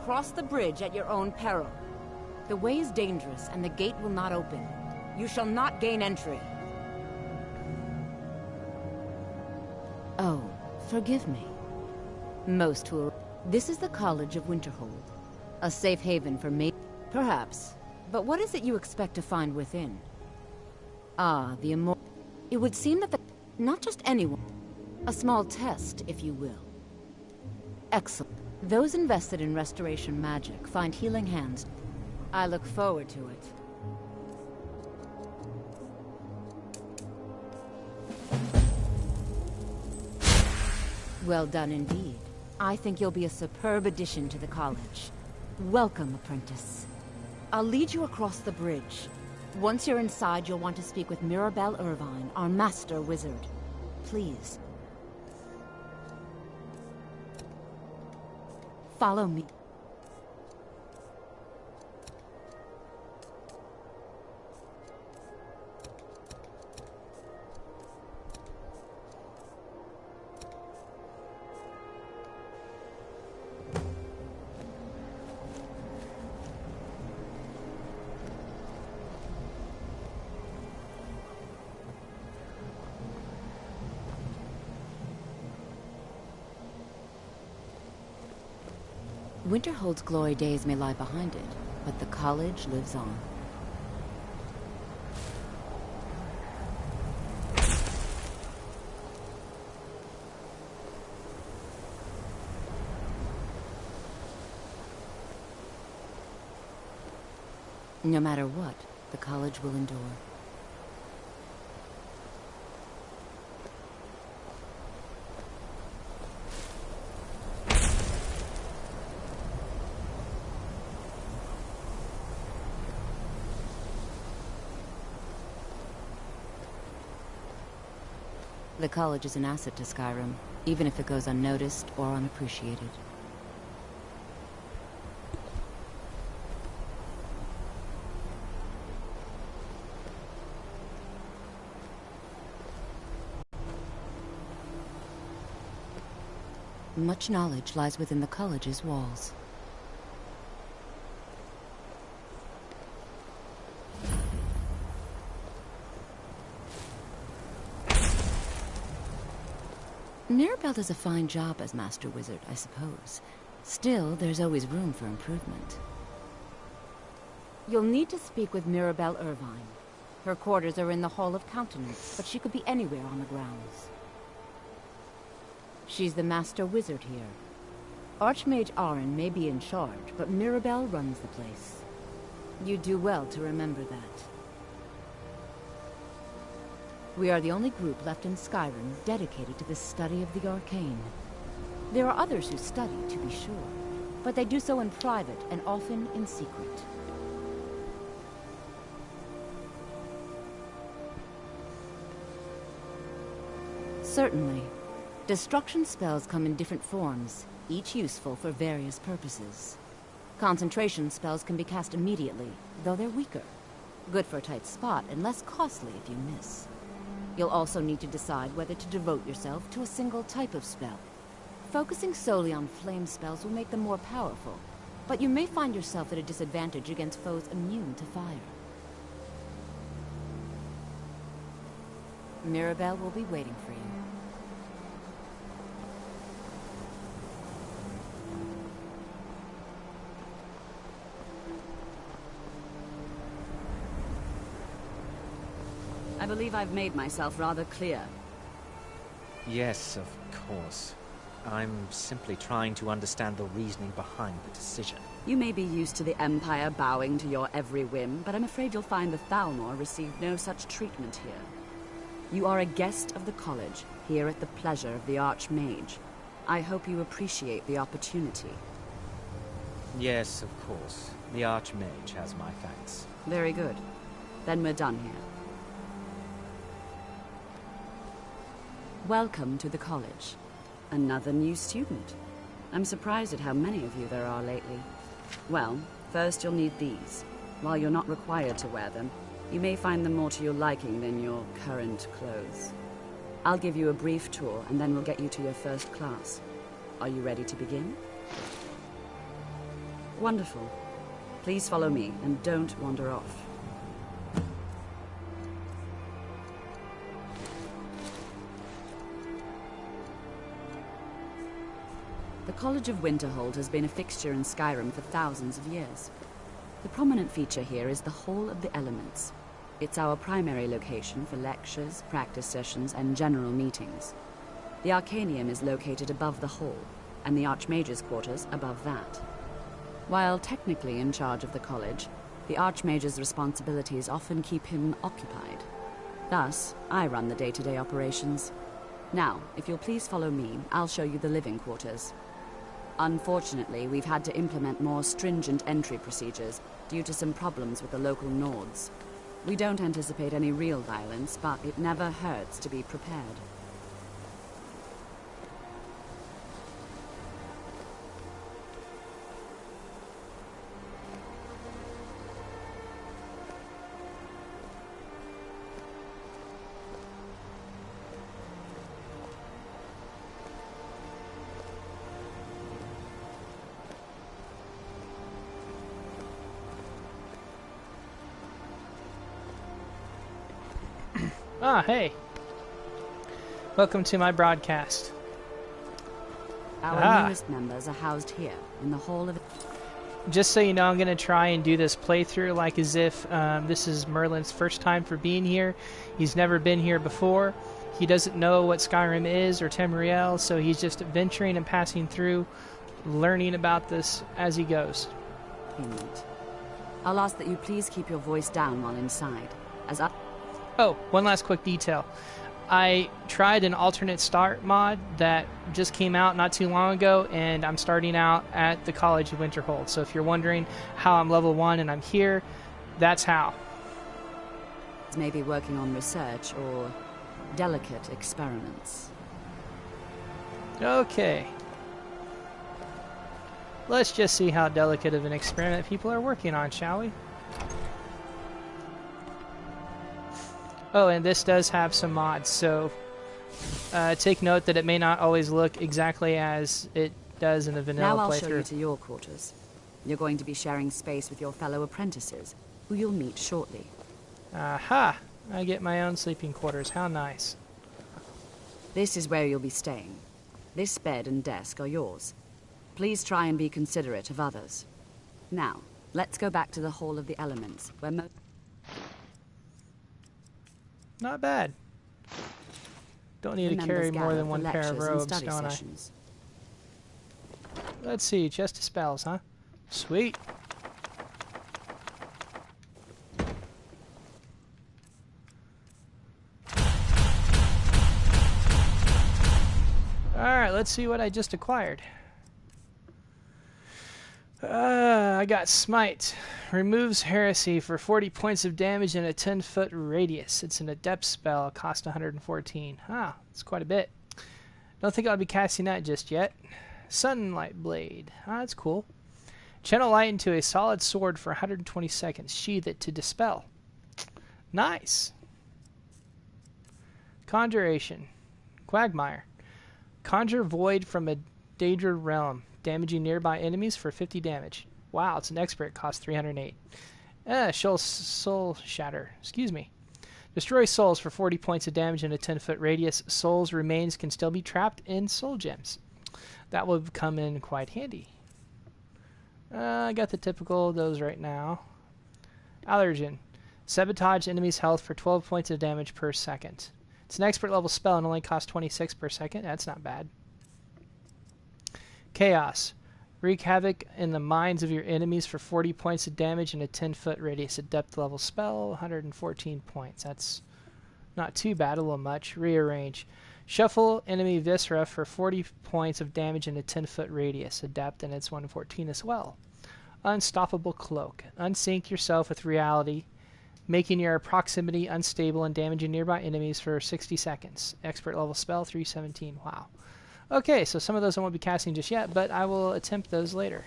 cross the bridge at your own peril. The way is dangerous, and the gate will not open. You shall not gain entry. Oh, forgive me. Most who are... This is the College of Winterhold. A safe haven for me. Perhaps. But what is it you expect to find within? Ah, the immortal... It would seem that the... Not just anyone. A small test, if you will. Excellent. Those invested in restoration magic find healing hands. I look forward to it. Well done indeed. I think you'll be a superb addition to the college. Welcome, apprentice. I'll lead you across the bridge. Once you're inside, you'll want to speak with Mirabelle Irvine, our master wizard. Please. Follow me. Winterhold's glory days may lie behind it, but the college lives on. No matter what, the college will endure. The college is an asset to Skyrim, even if it goes unnoticed or unappreciated. Much knowledge lies within the college's walls. Mirabelle does a fine job as Master Wizard, I suppose. Still, there's always room for improvement. You'll need to speak with Mirabelle Irvine. Her quarters are in the Hall of Countenance, but she could be anywhere on the grounds. She's the Master Wizard here. Archmage Aaron may be in charge, but Mirabelle runs the place. You do well to remember that. We are the only group left in Skyrim dedicated to the study of the arcane. There are others who study, to be sure, but they do so in private and often in secret. Certainly. Destruction spells come in different forms, each useful for various purposes. Concentration spells can be cast immediately, though they're weaker. Good for a tight spot and less costly if you miss. You'll also need to decide whether to devote yourself to a single type of spell. Focusing solely on flame spells will make them more powerful, but you may find yourself at a disadvantage against foes immune to fire. Mirabelle will be waiting for you. I believe I've made myself rather clear. Yes, of course. I'm simply trying to understand the reasoning behind the decision. You may be used to the Empire bowing to your every whim, but I'm afraid you'll find the Thalmor received no such treatment here. You are a guest of the college, here at the pleasure of the Archmage. I hope you appreciate the opportunity. Yes, of course. The Archmage has my thanks. Very good. Then we're done here. Welcome to the college. Another new student. I'm surprised at how many of you there are lately. Well, first you'll need these. While you're not required to wear them, you may find them more to your liking than your current clothes. I'll give you a brief tour, and then we'll get you to your first class. Are you ready to begin? Wonderful. Please follow me, and don't wander off. The College of Winterhold has been a fixture in Skyrim for thousands of years. The prominent feature here is the Hall of the Elements. It's our primary location for lectures, practice sessions, and general meetings. The Arcanium is located above the hall, and the Archmage's quarters above that. While technically in charge of the college, the Archmage's responsibilities often keep him occupied. Thus, I run the day-to-day operations. Now, if you'll please follow me, I'll show you the living quarters. Unfortunately, we've had to implement more stringent entry procedures due to some problems with the local Nords. We don't anticipate any real violence, but it never hurts to be prepared. Ah, hey. Welcome to my broadcast. Our newest members are housed here, in the Hall of... Just so you know, I'm going to try and do this playthrough like as if this is Merlin's first time for being here. He's never been here before. He doesn't know what Skyrim is or Tamriel, so he's just adventuring and passing through, learning about this as he goes. I'll ask that you please keep your voice down while inside, as I... Oh, one last quick detail. I tried an alternate start mod that just came out not too long ago, and I'm starting out at the College of Winterhold. So if you're wondering how I'm level 1 and I'm here, that's how. Maybe working on research or delicate experiments. Okay. Let's just see how delicate of an experiment people are working on, shall we? Oh, and this does have some mods, so take note that it may not always look exactly as it does in the vanilla playthrough. Now I'll show you to your quarters. You're going to be sharing space with your fellow apprentices, who you'll meet shortly. Aha! I get my own sleeping quarters. How nice. This is where you'll be staying. This bed and desk are yours. Please try and be considerate of others. Now, let's go back to the Hall of the Elements, where Not bad. Don't need to carry more than one pair of robes, don't I? Let's see, chest of spells, huh? Sweet. Alright, let's see what I just acquired. I got Smite. Removes Heresy for 40 points of damage in a 10-foot radius. It's an adept spell. Cost 114. Ah, that's quite a bit. Don't think I'll be casting that just yet. Sunlight Blade. Ah, that's cool. Channel light into a solid sword for 120 seconds. Sheath it to dispel. Nice. Conjuration. Quagmire. Conjure Void from a Daedra realm, damaging nearby enemies for 50 damage. Wow, it's an expert. Cost 308. Soul Shatter. Excuse me. Destroy souls for 40 points of damage in a 10-foot radius. Souls' remains can still be trapped in soul gems. That will come in quite handy. I got the typical of those right now. Allergen. Sabotage enemies' health for 12 points of damage per second. It's an expert level spell and only costs 26 per second. That's not bad. Chaos. Wreak havoc in the minds of your enemies for 40 points of damage in a 10-foot radius. A depth level spell, 114 points. That's not too bad, a little much. Rearrange. Shuffle enemy viscera for 40 points of damage in a 10-foot radius. A depth, and it's 114 as well. Unstoppable Cloak. Unsync yourself with reality, making your proximity unstable and damaging nearby enemies for 60 seconds. Expert level spell, 317. Wow. Okay, so some of those I won't be casting just yet, but I will attempt those later.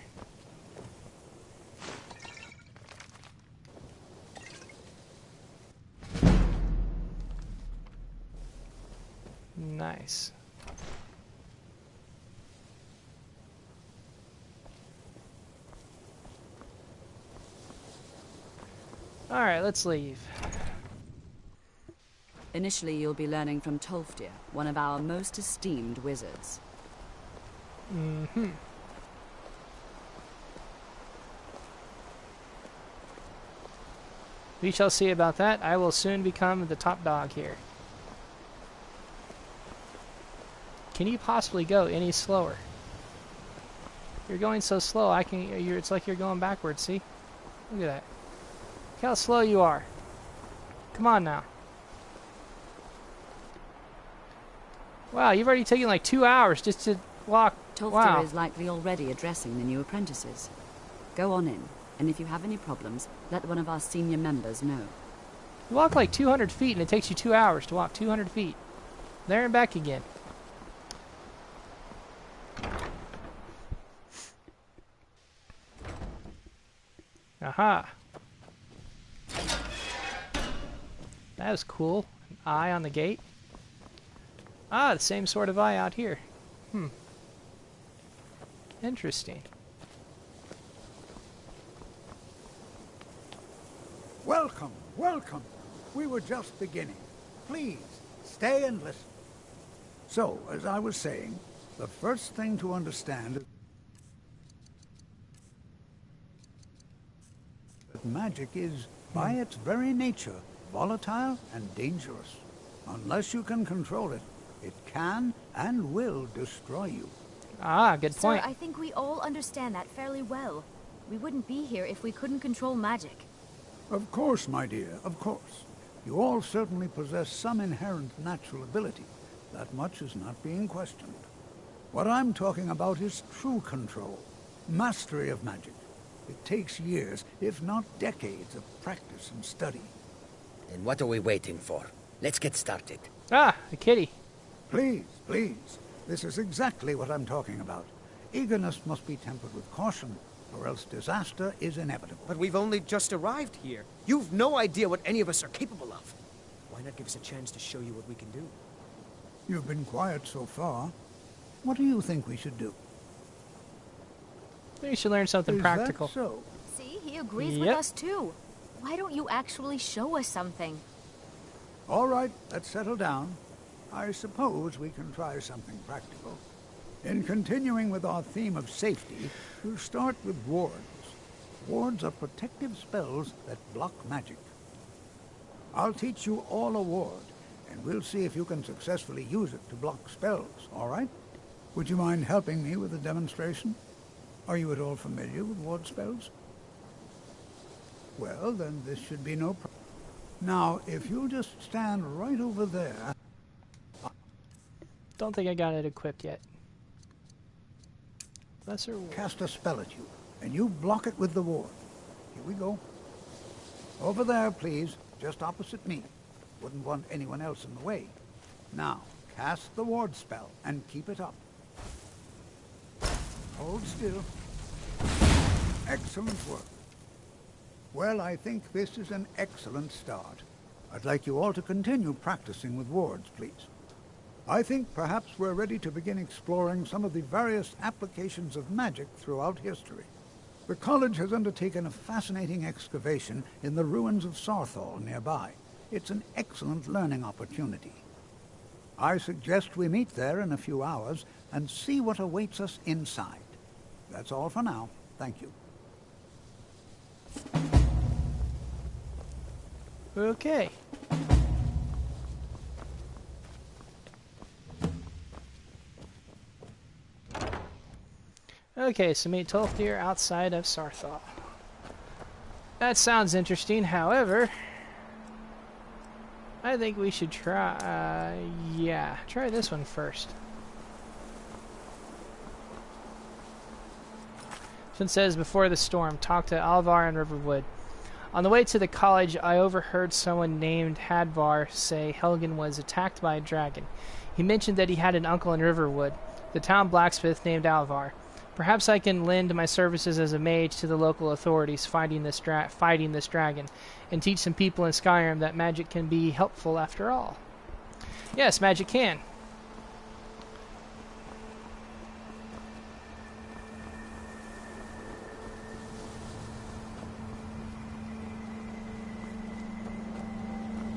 Nice. Alright, let's leave. Initially, you'll be learning from Tolfdir, one of our most esteemed wizards. Mm-hmm. We shall see about that. I will soon become the top dog here. Can you possibly go any slower? You're going so slow, it's like you're going backwards, see? Look at that. Look how slow you are. Come on now. Wow, you've already taken like 2 hours just to walk. Tolfdir Wow. is likely already addressing the new apprentices. Go on in, and if you have any problems, let one of our senior members know. You walk like 200 feet and it takes you 2 hours to walk 200 feet. There and back again. Aha. That was cool. An eye on the gate. Ah, the same sort of eye out here. Interesting. Welcome, welcome. We were just beginning. Please, stay and listen. So, as I was saying, the first thing to understand is that magic is, by its very nature, volatile and dangerous. Unless you can control it, it can and will destroy you. Ah, good point. Sir, I think we all understand that fairly well. We wouldn't be here if we couldn't control magic. Of course, my dear, of course. You all certainly possess some inherent natural ability. That much is not being questioned. What I'm talking about is true control, mastery of magic. It takes years, if not decades, of practice and study. And what are we waiting for? Let's get started. Ah, a kitty. Please, please. This is exactly what I'm talking about. Eagerness must be tempered with caution, or else disaster is inevitable. But we've only just arrived here. You've no idea what any of us are capable of. Why not give us a chance to show you what we can do? You've been quiet so far. What do you think we should do? We should learn something Is practical. that so? See, he agrees with Yep. us too. Why don't you actually show us something? All right, let's settle down. I suppose we can try something practical. In continuing with our theme of safety, we'll start with wards. Wards are protective spells that block magic. I'll teach you all a ward, and we'll see if you can successfully use it to block spells, all right? Would you mind helping me with the demonstration? Are you at all familiar with ward spells? Well, then this should be no problem. Now, if you'll just stand right over there... Don't think I got it equipped yet. Lesser ward. Cast a spell at you, and you block it with the ward. Here we go. Over there, please, just opposite me. Wouldn't want anyone else in the way. Now, cast the ward spell, and keep it up. Hold still. Excellent work. Well, I think this is an excellent start. I'd like you all to continue practicing with wards, please. I think perhaps we're ready to begin exploring some of the various applications of magic throughout history. The college has undertaken a fascinating excavation in the ruins of Sarthal nearby. It's an excellent learning opportunity. I suggest we meet there in a few hours and see what awaits us inside. That's all for now. Thank you. Okay. Okay, so meet Tolfdir outside of Sarthal. That sounds interesting, however... I think we should try... try this one first. This one says, before the storm, talk to Alvar and Riverwood. On the way to the college, I overheard someone named Hadvar say Helgen was attacked by a dragon. He mentioned that he had an uncle in Riverwood, the town blacksmith named Alvar. Perhaps I can lend my services as a mage to the local authorities fighting this dragon, and teach some people in Skyrim that magic can be helpful after all. Yes, magic can.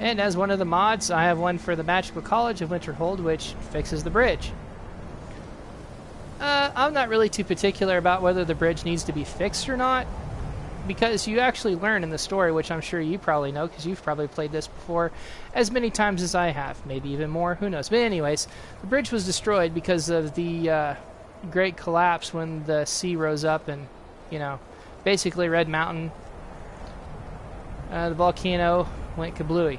And as one of the mods, I have one for the Magical College of Winterhold, which fixes the bridge. I'm not really too particular about whether the bridge needs to be fixed or not, because you actually learn in the story, which I'm sure you probably know, because you've probably played this before as many times as I have, maybe even more, who knows. But anyways, the bridge was destroyed because of the great collapse when the sea rose up and, you know, basically Red Mountain, the volcano went kablooey.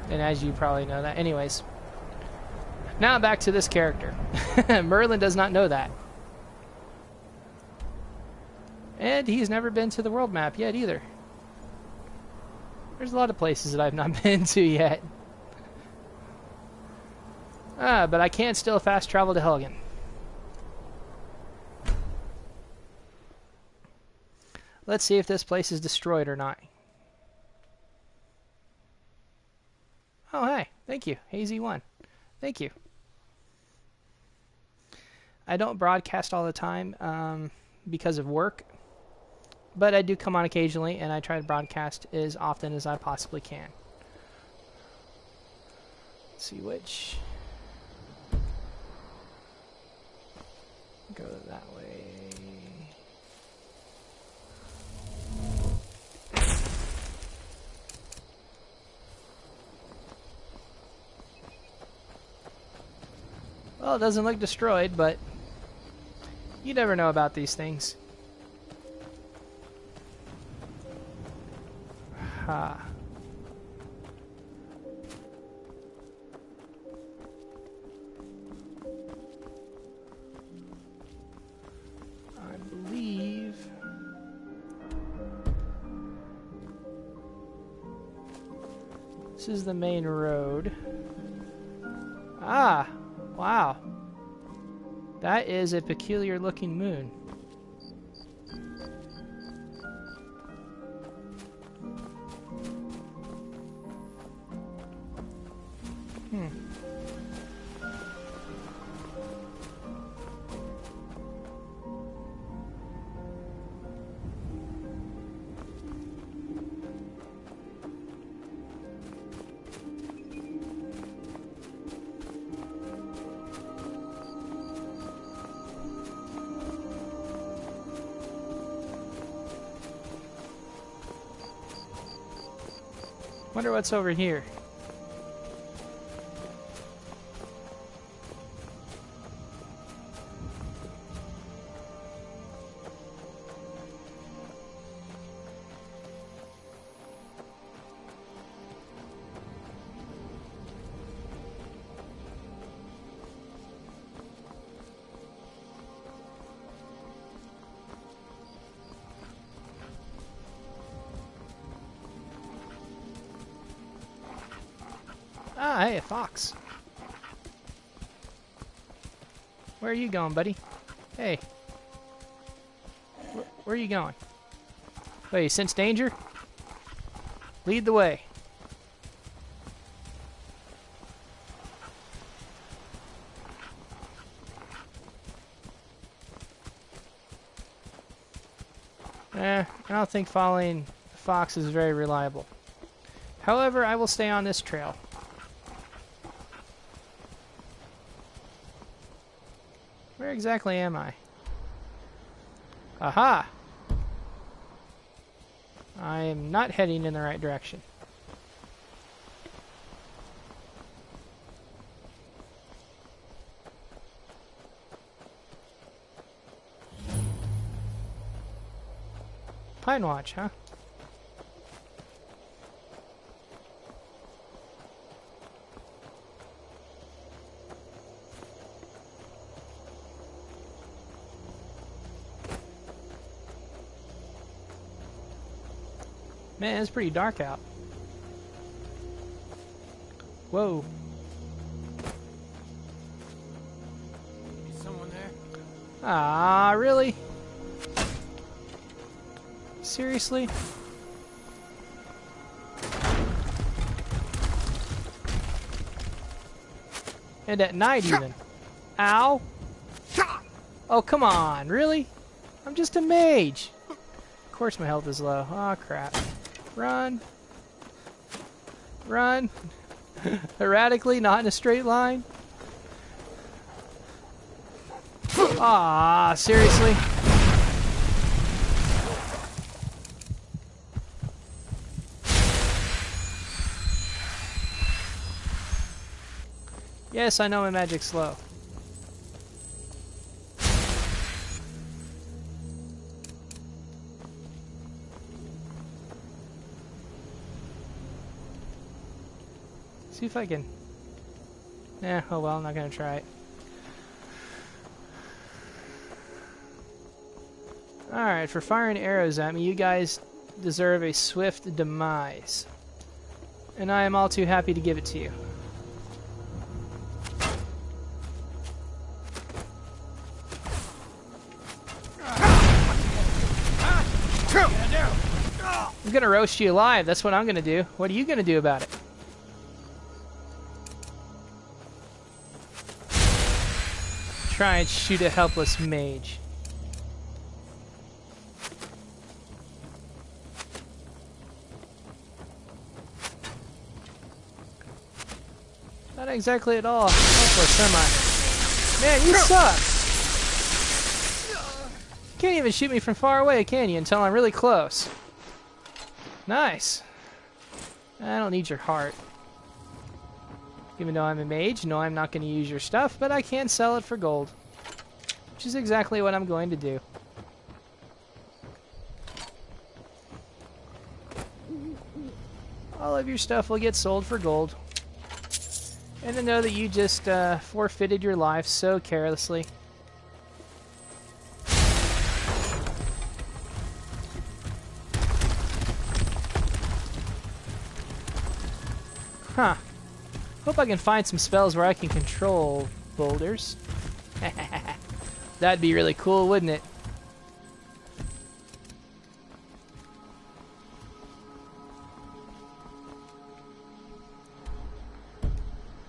And as you probably know that. Anyways, now back to this character. Merlin does not know that. And he's never been to the world map yet either. There's a lot of places that I've not been to yet. But I can still fast travel to Helgen. Let's see if this place is destroyed or not. Oh, hey. Thank you. Hazy1. Thank you. I don't broadcast all the time because of work. But I do come on occasionally, and I try to broadcast as often as I possibly can. Let's see which. Go that way. Well, it doesn't look destroyed, but you never know about these things. Ha. I believe this is the main road. Ah, wow. That is a peculiar looking moon. Wonder what's over here. Ah, hey, a fox. Where are you going, buddy? Hey. Where are you going? Wait, you sense danger? Lead the way. I don't think following the fox is very reliable. However, I will stay on this trail. Where exactly am I? Aha! I am not heading in the right direction. Pine Watch, huh? Man, it's pretty dark out. Whoa. Is someone there? Ah, really? Seriously? And at night even. Ow! Oh, come on, really? I'm just a mage. Of course my health is low. Oh, crap. Run. Run. Erratically, not in a straight line. Ah, seriously? Yes, I know my magic's slow. See if I can... oh well, I'm not gonna try it. Alright, for firing arrows at me, you guys deserve a swift demise. And I am all too happy to give it to you. I'm gonna roast you alive, that's what I'm gonna do. What are you gonna do about it? Try and shoot a helpless mage. Not exactly at all helpless, am I? Man, you suck! You can't even shoot me from far away, can you? Until I'm really close. Nice. I don't need your heart. Even though I'm a mage, no, I'm not going to use your stuff, but I can sell it for gold. Which is exactly what I'm going to do. All of your stuff will get sold for gold. And to know that you just forfeited your life so carelessly. Huh. Hope I can find some spells where I can control boulders. That'd be really cool, wouldn't it?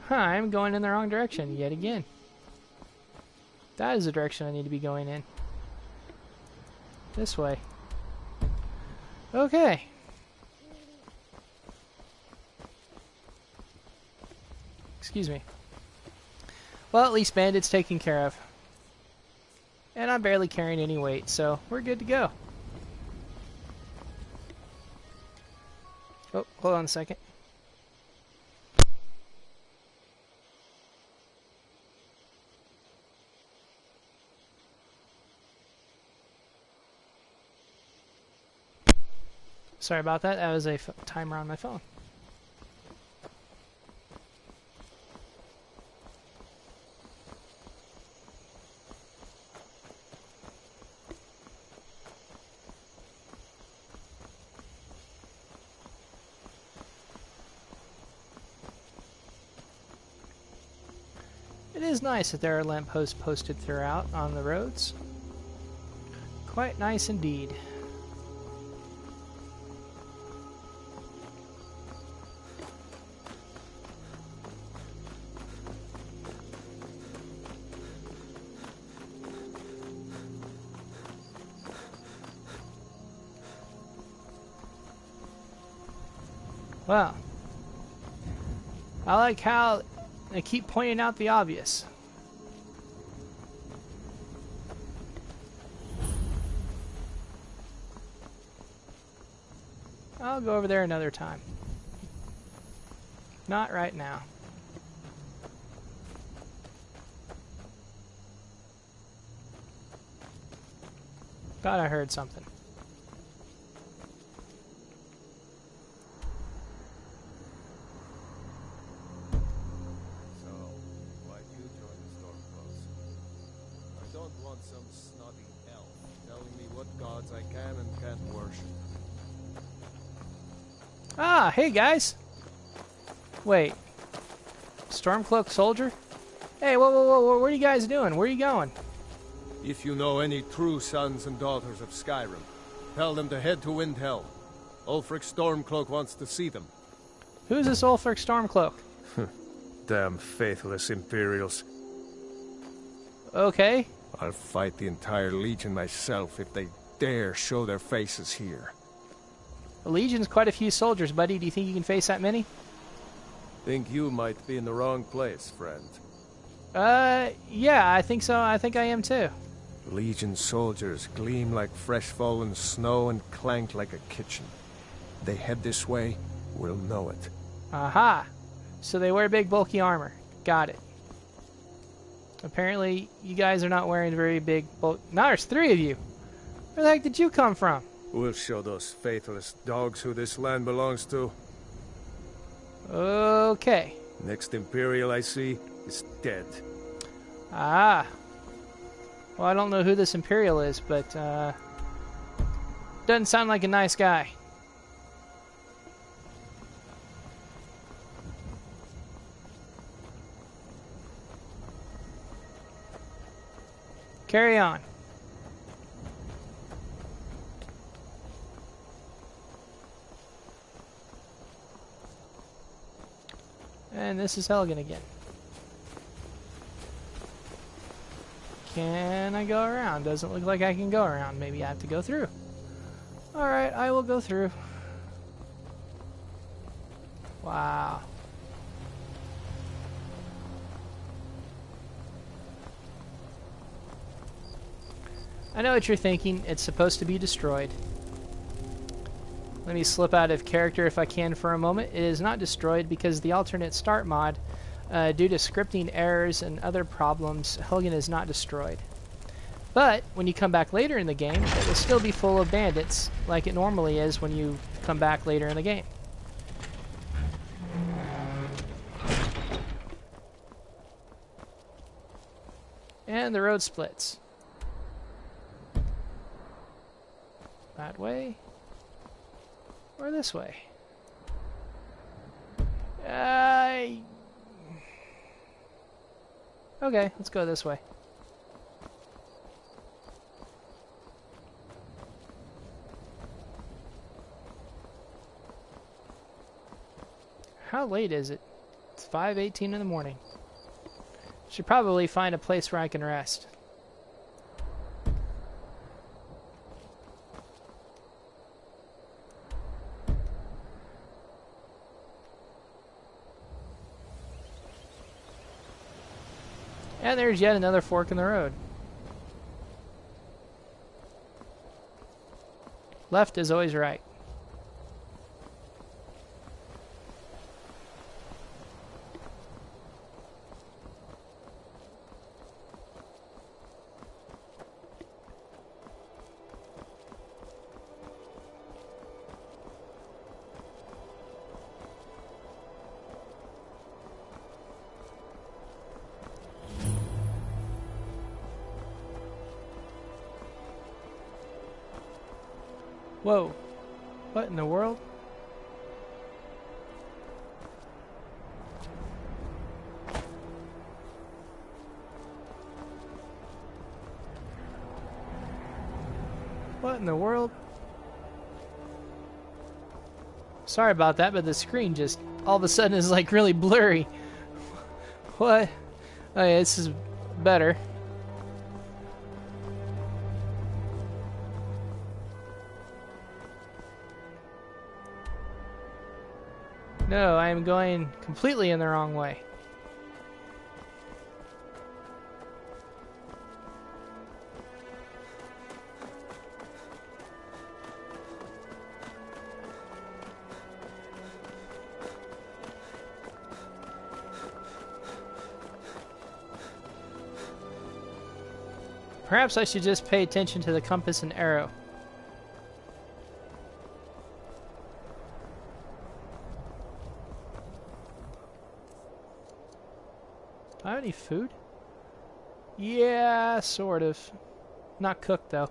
Huh, I'm going in the wrong direction yet again. That is the direction I need to be going in. This way. Okay. Excuse me. Well, at least Bandit's taken care of. And I'm barely carrying any weight, so we're good to go. Oh, hold on a second. Sorry about that. That was a timer on my phone. It is nice that there are lampposts posted throughout on the roads. Quite nice indeed. Well, I like how they keep pointing out the obvious. I'll go over there another time. Not right now. Thought I heard something. Some snotty elf telling me what gods I can and can't worship. Ah, hey guys! Wait. Stormcloak soldier? Hey, whoa, what are you guys doing? Where are you going? If you know any true sons and daughters of Skyrim, tell them to head to Windhelm. Ulfric Stormcloak wants to see them. Who's this Ulfric Stormcloak? Damn faithless Imperials. Okay. I'll fight the entire Legion myself if they dare show their faces here. The Legion's quite a few soldiers, buddy. Do you think you can face that many? Think you might be in the wrong place, friend. Yeah, I think so. I think I am too. Legion soldiers gleam like fresh fallen snow and clank like a kitchen. They head this way, we'll know it. Aha! So they wear big bulky armor. Got it. Apparently, you guys are not wearing very big bulk. Now there's 3 of you. Where the heck did you come from? We'll show those faithless dogs who this land belongs to. Okay. Next Imperial I see is dead. Ah. Well, I don't know who this Imperial is, but doesn't sound like a nice guy. Carry on. And this is Helgen again. Can I go around? Doesn't look like I can go around. Maybe I have to go through. Alright, I will go through. Wow. I know what you're thinking. It's supposed to be destroyed. Let me slip out of character if I can for a moment. It is not destroyed because the alternate start mod, due to scripting errors and other problems, Helgen is not destroyed. But when you come back later in the game, it will still be full of bandits, like it normally is when you come back later in the game. And the road splits. That way. Or this way. Okay, let's go this way. How late is it? It's 5:18 in the morning. Should probably find a place where I can rest. And there's yet another fork in the road. Left is always right. Whoa. What in the world? What in the world? Sorry about that, but the screen just all of a sudden is like really blurry. What? Oh yeah, this is better. No, I am going completely in the wrong way. Perhaps I should just pay attention to the compass and arrow. Do I have any food? Yeah, sort of. Not cooked, though.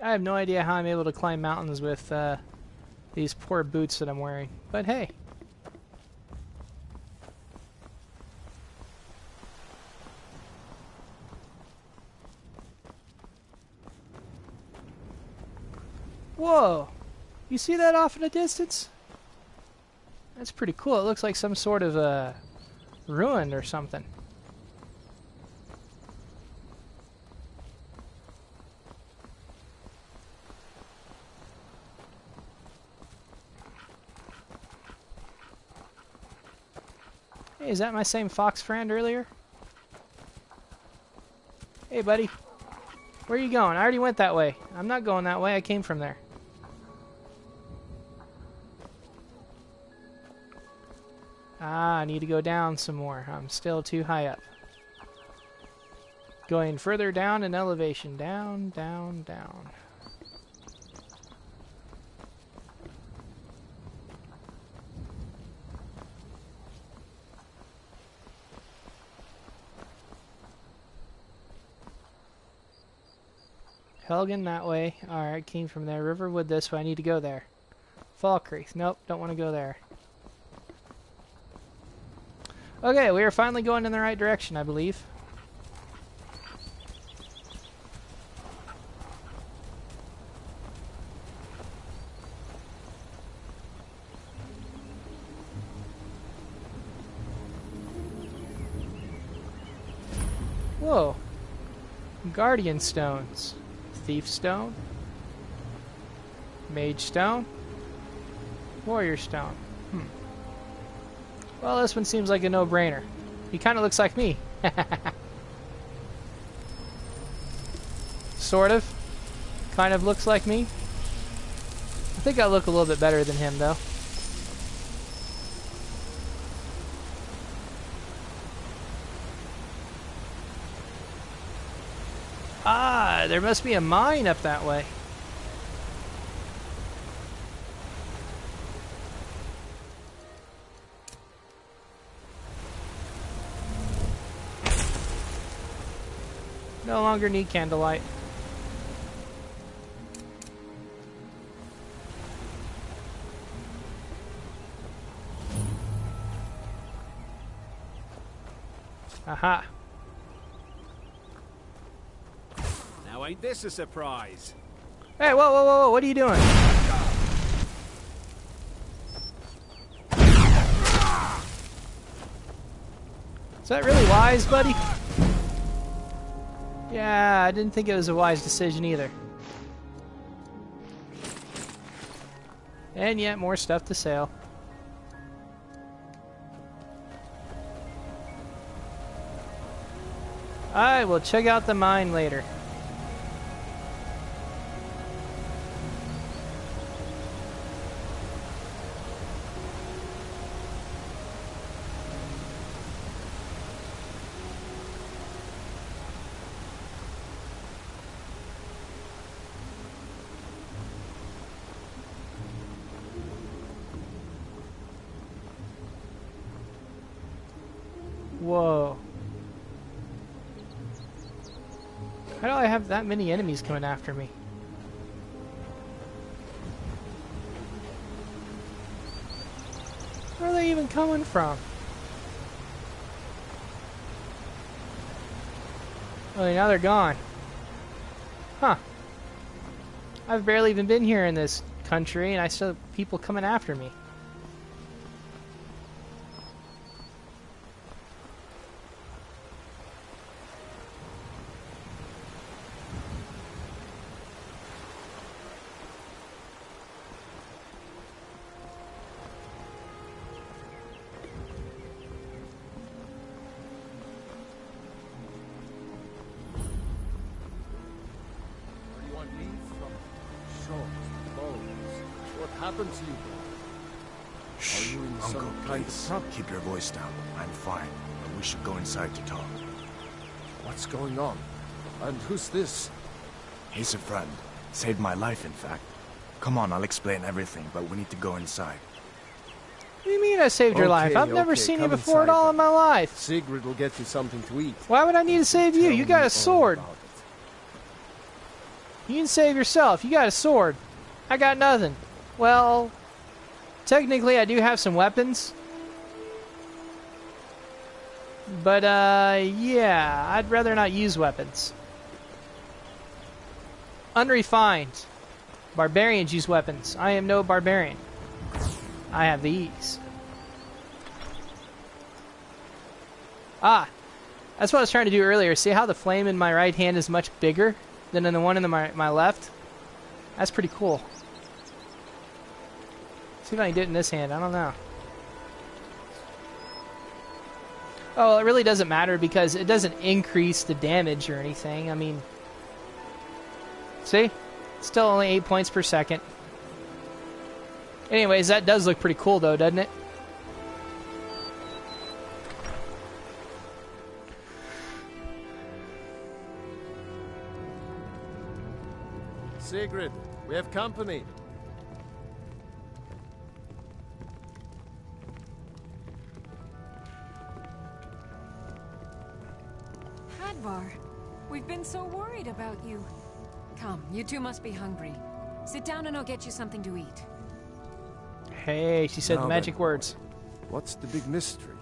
I have no idea how I'm able to climb mountains with these poor boots that I'm wearing. But hey. Whoa! You see that off in the distance? That's pretty cool. It looks like some sort of ruin or something. Hey, is that my same fox friend earlier? Hey, buddy. Where are you going? I already went that way. I'm not going that way. I came from there. Ah, I need to go down some more. I'm still too high up. Going further down in elevation. Down, down, down. Helgen that way. Alright, came from there. Riverwood this way. I need to go there. Fall Creek. Nope, don't want to go there. Okay, we are finally going in the right direction, I believe. Whoa. Guardian stones. Thief stone. Mage stone. Warrior stone. Well, this one seems like a no-brainer. He kind of looks like me. Sort of. Kind of looks like me. I think I look a little bit better than him, though. Ah, there must be a mine up that way. No longer need candlelight. Aha. Now ain't this a surprise? Hey, whoa, whoa, whoa, whoa, what are you doing? Is that really wise, buddy? Yeah, I didn't think it was a wise decision either. And yet, more stuff to sell. I will check out the mine later. Whoa. How do I have that many enemies coming after me? Where are they even coming from? Oh, now they're gone. Huh. I've barely even been here in this country and I still have people coming after me. Happened to you, Shh, are you in Uncle, some kind of please. trouble? Keep your voice down. I'm fine, but we should go inside to talk. What's going on? And who's this? He's a friend. Saved my life, in fact. Come on, I'll explain everything, but we need to go inside. What do you mean I saved your life? I've never seen you before at all in my life. Sigrid will get you something to eat. Why would I need to save you? You got a sword. You can save yourself. You got a sword. I got nothing. Well, technically I do have some weapons. But, yeah, I'd rather not use weapons. Unrefined. Barbarians use weapons. I am no barbarian. I have these. Ah, that's what I was trying to do earlier. See how the flame in my right hand is much bigger than in the one in my left? That's pretty cool. See if I can do it in this hand. I don't know. Oh, it really doesn't matter because it doesn't increase the damage or anything. I mean, see? Still only 8 points per second. Anyways, that does look pretty cool though, doesn't it? Sigrid, we have company. Hadvar, we've been so worried about you. Come, you two must be hungry. Sit down and I'll get you something to eat. Hey, she said Now the magic then, words. What's the big mystery?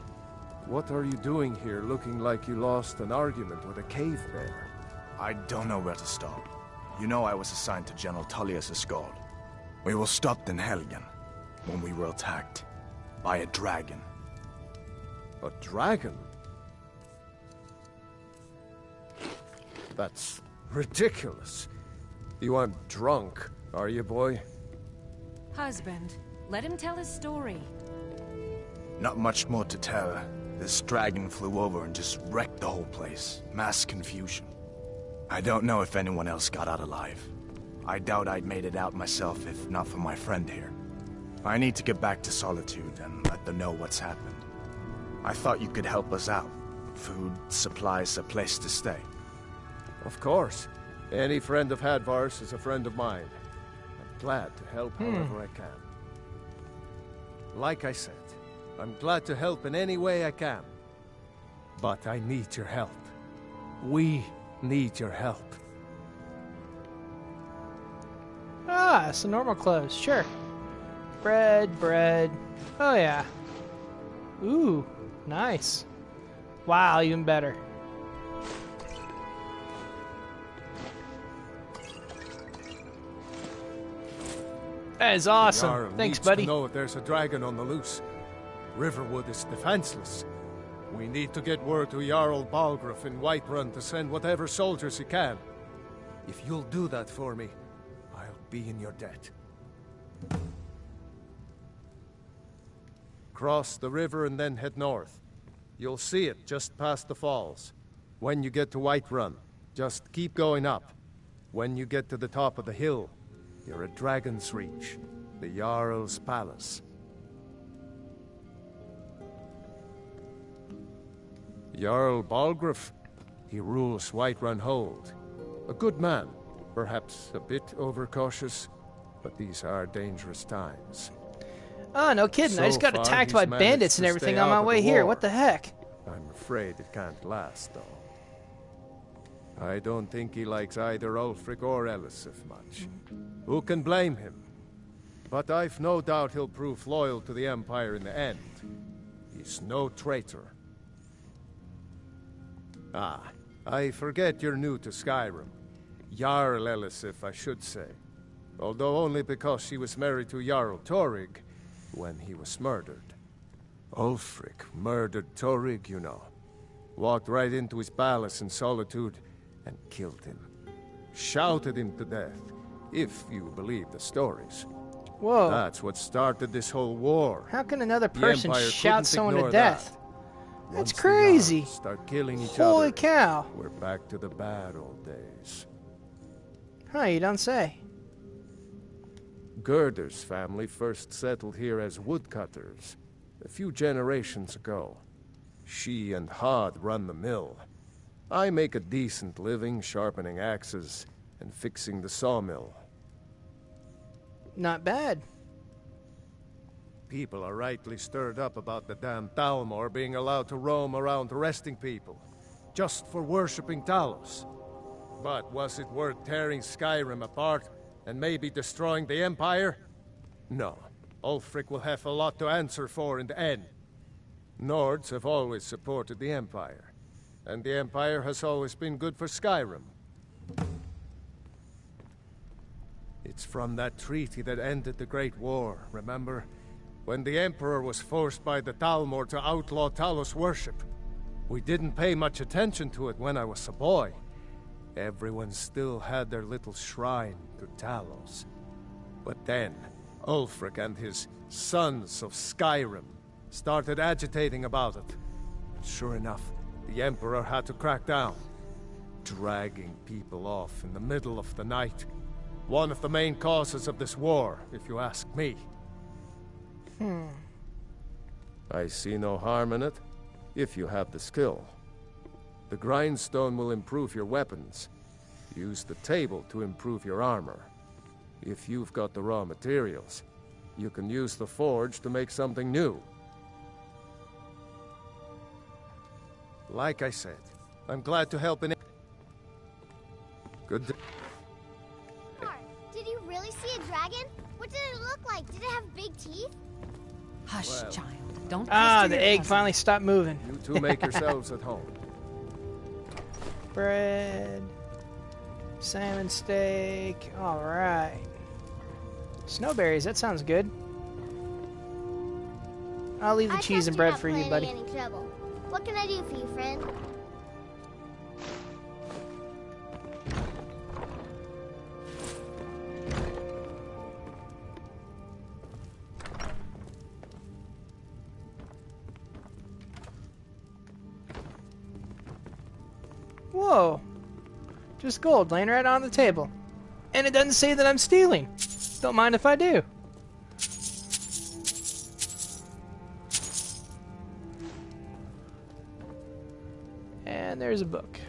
What are you doing here looking like you lost an argument with a cave bear? I don't know where to start. You know I was assigned to General Tullius' guard. We were stopped in Helgen when we were attacked by a dragon. A dragon? That's ridiculous. You aren't drunk, are you, boy? Husband, let him tell his story. Not much more to tell. This dragon flew over and just wrecked the whole place. Mass confusion. I don't know if anyone else got out alive. I doubt I'd made it out myself if not for my friend here. I need to get back to Solitude and let them know what's happened. I thought you could help us out. Food, supplies, a place to stay. Of course. Any friend of Hadvar's is a friend of mine. I'm glad to help however I can. Like I said, I'm glad to help in any way I can. But I need your help. We need your help. Ah, some normal clothes, sure. Bread. Oh yeah. Ooh, nice. Wow, even better. That is awesome. Jarl Thanks, needs buddy. to know if there's a dragon on the loose. Riverwood is defenseless. We need to get word to Jarl Balgruuf in Whiterun to send whatever soldiers he can. If you'll do that for me, I'll be in your debt. Cross the river and then head north. You'll see it just past the falls. When you get to Whiterun, just keep going up. When you get to the top of the hill, you're at Dragon's Reach, the Jarl's palace. Jarl Balgruuf, he rules Whiterun Hold. A good man, perhaps a bit overcautious, but these are dangerous times. Oh, no kidding. I just got So far, attacked by he's bandits and managed to everything stay on my out of way the here. war. What the heck? I'm afraid it can't last, though. I don't think he likes either Ulfric or Elisif much. Who can blame him? But I've no doubt he'll prove loyal to the Empire in the end. He's no traitor. Ah, I forget you're new to Skyrim. Jarl Elisif, I should say. Although only because she was married to Jarl Torrig when he was murdered. Ulfric murdered Torrig, you know. Walked right into his palace in Solitude and killed him. Shouted him to death, if you believe the stories. Whoa. That's what started this whole war. How can another The person Empire shout couldn't someone to ignore death? that. That's Once the crazy. Jarls start killing each Holy other, cow. we're back to the bad old days. Huh, you don't say. Gerder's family first settled here as woodcutters a few generations ago. She and Hod run the mill. I make a decent living sharpening axes and fixing the sawmill. Not bad. People are rightly stirred up about the damn Thalmor being allowed to roam around arresting people, just for worshipping Talos. But was it worth tearing Skyrim apart and maybe destroying the Empire? No. Ulfric will have a lot to answer for in the end. Nords have always supported the Empire, and the Empire has always been good for Skyrim. It's from that treaty that ended the Great War, remember? When the Emperor was forced by the Thalmor to outlaw Talos worship. We didn't pay much attention to it when I was a boy. Everyone still had their little shrine to Talos. But then, Ulfric and his Sons of Skyrim started agitating about it. Sure enough, the Emperor had to crack down, dragging people off in the middle of the night. One of the main causes of this war, if you ask me. I see no harm in it, if you have the skill. The grindstone will improve your weapons. Use the table to improve your armor. If you've got the raw materials, you can use the forge to make something new. Like I said, I'm glad to help in it. Good day. Did you really see a dragon? What did it look like? Did it have big teeth? Hush, child. Don't. The egg finally stopped moving. You two make yourselves at home. Bread. Salmon steak. Alright. Snowberries, that sounds good. I'll leave the cheese and bread for you, buddy. Any trouble. What can I do for you, friend? Whoa. Just gold laying right on the table. And it doesn't say that I'm stealing. Don't mind if I do. And there's a book.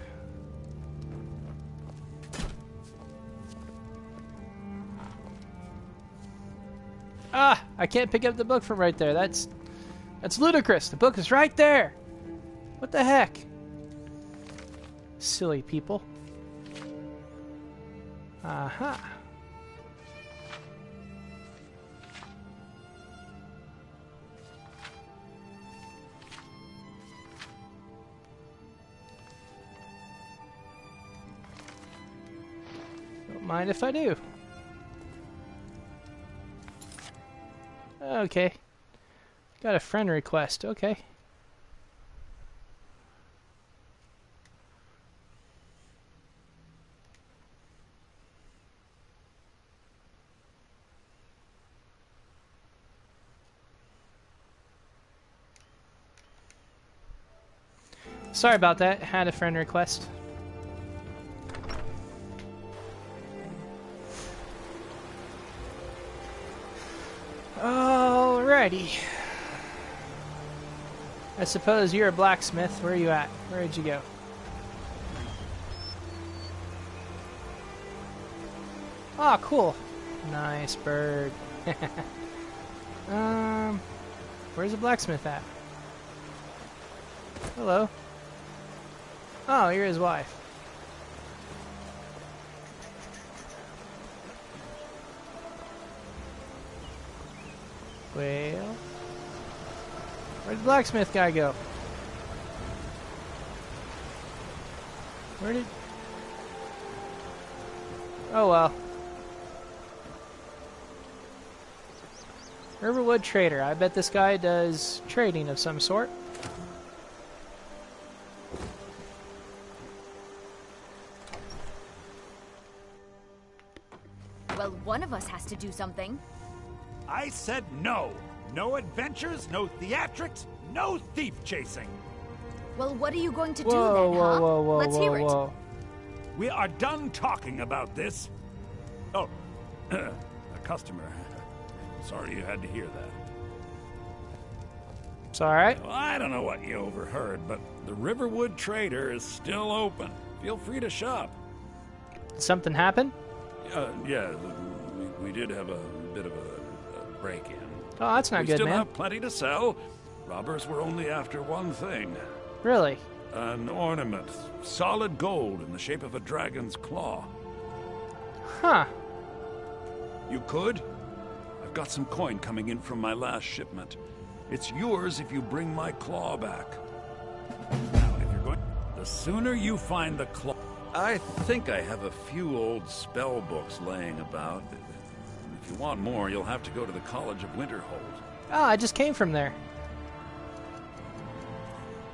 Ah, I can't pick up the book from right there. That's ludicrous. The book is right there. What the heck? Silly people. Aha. Don't mind if I do. Okay. Got a friend request. Okay. Sorry about that. Had a friend request. Alrighty. I suppose you're a blacksmith. Where are you at? Where'd you go? Oh, cool. Nice bird. Where's the blacksmith at? Hello. Oh, you're his wife. Well, where'd the blacksmith guy go? Where did... Oh well. Riverwood Trader. I bet this guy does trading of some sort. Well, one of us has to do something. I said no. No adventures, no theatrics, no thief chasing. Well, what are you going to do Whoa, then, whoa, huh? whoa, whoa, Let's whoa, hear it. whoa. We are done talking about this. Oh, a customer. Sorry you had to hear that. It's alright. Well, I don't know what you overheard, but the Riverwood Trader is still open. Feel free to shop. Did something happen? Yeah, we did have a bit of a break-in. Oh, that's not good, We still man. have plenty to sell. Robbers were only after one thing. Really? An ornament. Solid gold in the shape of a dragon's claw. Huh. You could? I've got some coin coming in from my last shipment. It's yours if you bring my claw back. Now, if you're going... The sooner you find the claw... I think I have a few old spell books laying about. If you want more, you'll have to go to the College of Winterhold. Oh, I just came from there.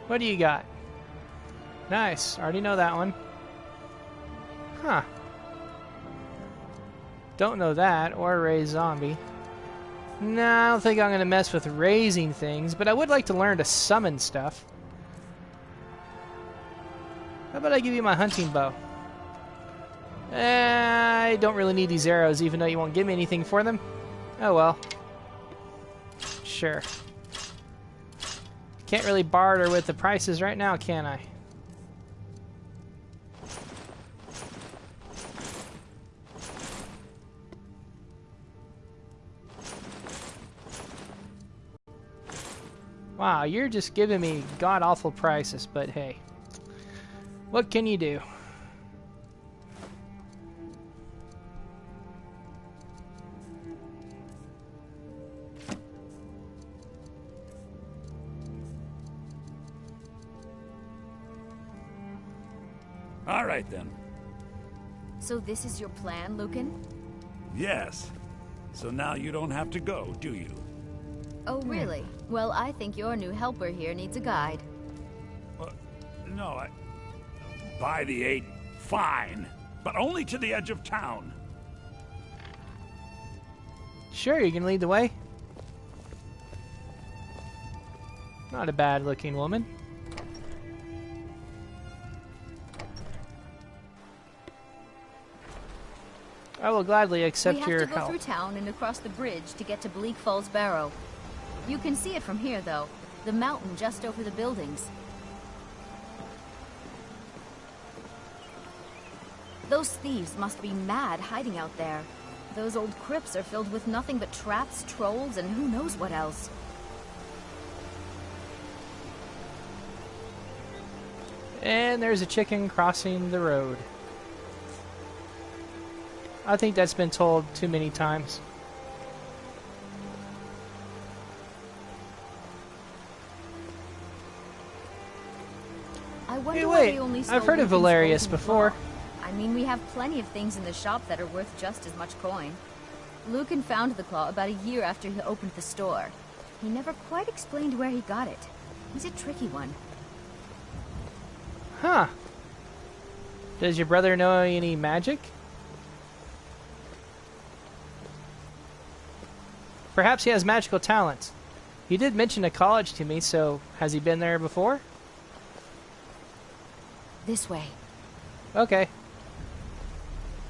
What do you got? Nice. Already know that one. Huh. Don't know that, or raise zombie. Nah, I don't think I'm going to mess with raising things, but I would like to learn to summon stuff. How about I give you my hunting bow? I don't really need these arrows, even though you won't give me anything for them. Oh well. Sure. Can't really barter with the prices right now, can I? Wow, you're just giving me god-awful prices, but hey. What can you do? All right, then. So this is your plan, Lucan? Yes. So now you don't have to go, do you? Oh, really? Well, I think your new helper here needs a guide. No, By the 8, fine. But only to the edge of town. Sure, you can lead the way. Not a bad-looking woman. I will gladly accept your help. We have to go through town and across the bridge to get to Bleak Falls Barrow. You can see it from here, though. The mountain just over the buildings. Those thieves must be mad hiding out there. Those old crypts are filled with nothing but traps, trolls, and who knows what else. And there's a chicken crossing the road. I think that's been told too many times. I wonder hey, why wait, they only sell I've heard of Lucan's Valerius golden before. claw. I mean, we have plenty of things in the shop that are worth just as much coin. Lucan found the claw about a year after he opened the store. He never quite explained where he got it. He's a tricky one. Huh. Does your brother know any magic? Perhaps he has magical talents. He did mention a college to me, so has he been there before? This way. Okay.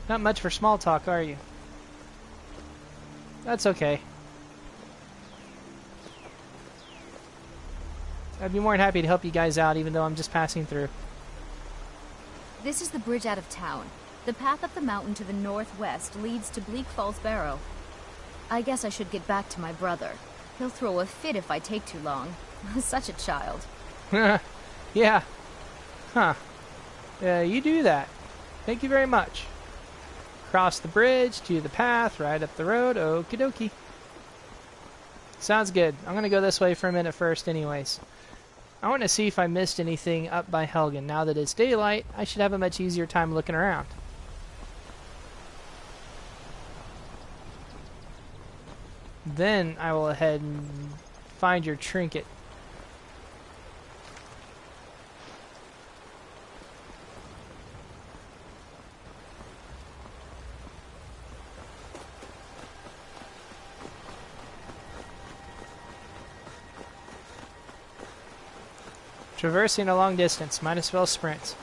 Not much for small talk, are you? That's okay. I'd be more than happy to help you guys out, even though I'm just passing through. This is the bridge out of town. The path up the mountain to the northwest leads to Bleak Falls Barrow. I guess I should get back to my brother. He'll throw a fit if I take too long. Such a child. Yeah. Huh. You do that. Thank you very much. Cross the bridge to the path, right up the road. Okie dokie. Sounds good. I'm going to go this way for a minute first anyways. I want to see if I missed anything up by Helgen. Now that it's daylight, I should have a much easier time looking around. Then I will head and find your trinket. Traversing a long distance, might as well sprint.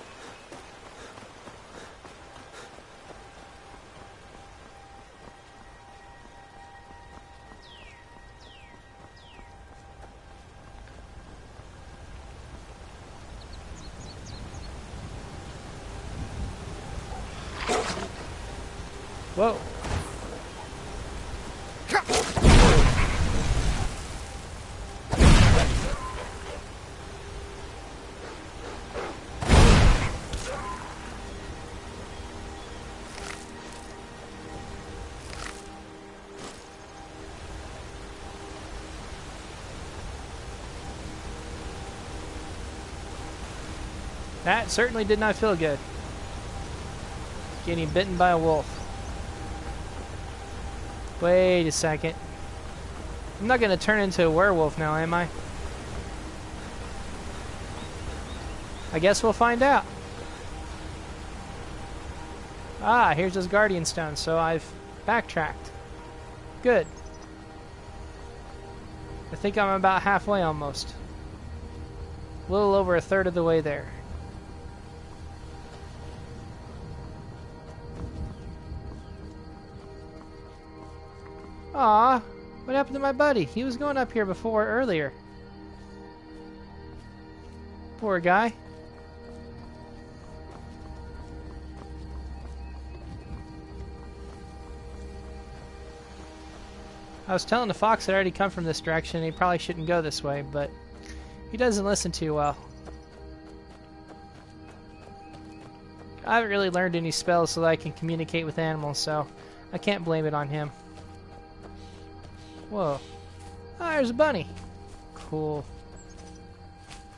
Whoa. That certainly did not feel good. Getting bitten by a wolf. Wait a second. I'm not going to turn into a werewolf now, am I? I guess we'll find out. Ah, here's this guardian stone, so I've backtracked. Good. I think I'm about halfway almost. A little over a third of the way there. Aw, what happened to my buddy? He was going up here before earlier. Poor guy. I was telling the fox that I already come from this direction and he probably shouldn't go this way, but he doesn't listen too well. I haven't really learned any spells so that I can communicate with animals, so I can't blame it on him. Whoa. Ah, there's a bunny. Cool.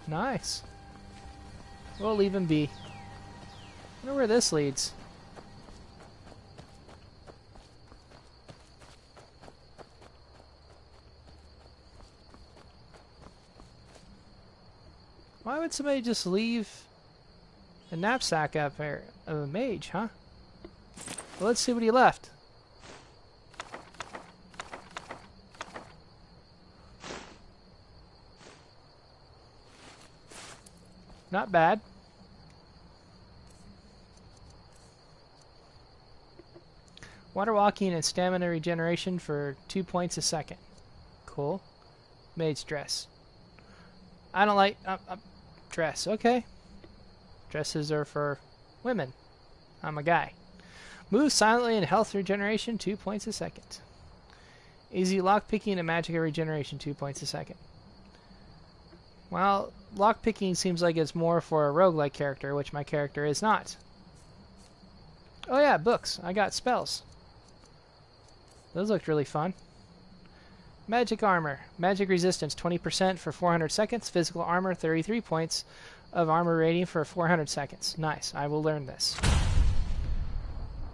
Nice. We'll leave him be. I wonder where this leads. Why would somebody just leave a knapsack up there of a mage, huh? Well, let's see what he left. Not bad. Water walking and stamina regeneration for 2 points a second. Cool. Maid's dress. I don't like dress. Okay. Dresses are for women. I'm a guy. Move silently and health regeneration 2 points a second. Easy lockpicking and magic regeneration 2 points a second. Well, lockpicking seems like it's more for a roguelike character, which my character is not. Oh yeah, books. I got spells. Those looked really fun. Magic armor. Magic resistance 20% for 400 seconds. Physical armor 33 points of armor rating for 400 seconds. Nice. I will learn this.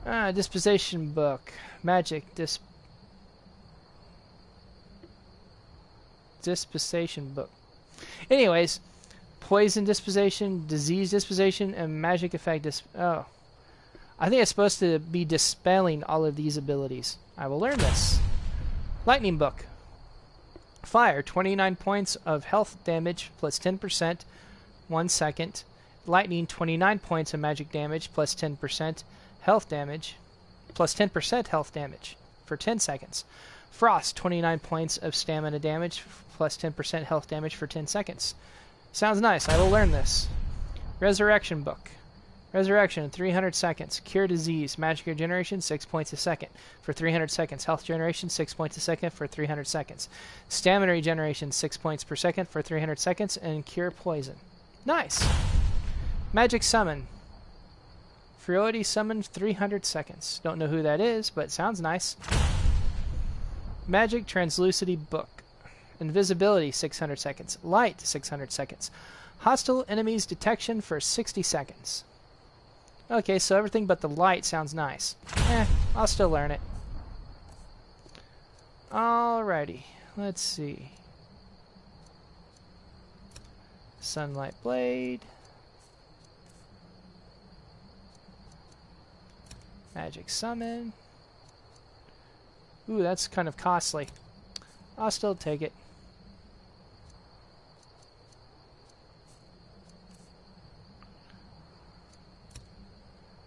Disposition book. Magic disposition book. Anyways, poison disposition, disease disposition, and magic effect oh. I think it's supposed to be dispelling all of these abilities. I will learn this. Lightning book. Fire, 29 points of health damage plus 10%, 1 second. Lightning, 29 points of magic damage plus 10% health damage, plus 10% health damage for 10 seconds. Frost, 29 points of stamina damage plus 10% health damage for 10 seconds. Sounds nice. I will learn this. Resurrection book. Resurrection, 300 seconds. Cure disease. Magic regeneration, 6 points a second for 300 seconds. Health generation, 6 points a second for 300 seconds. Stamina regeneration, 6 points per second for 300 seconds. And cure poison. Nice. Magic summon. Ferocity summon, 300 seconds. Don't know who that is, but sounds nice. Magic translucity book. Invisibility, 600 seconds. Light, 600 seconds. Hostile enemies detection for 60 seconds. Okay, so everything but the light sounds nice. I'll still learn it. Alrighty, let's see. Sunlight blade. Magic summon. Ooh, that's kind of costly. I'll still take it.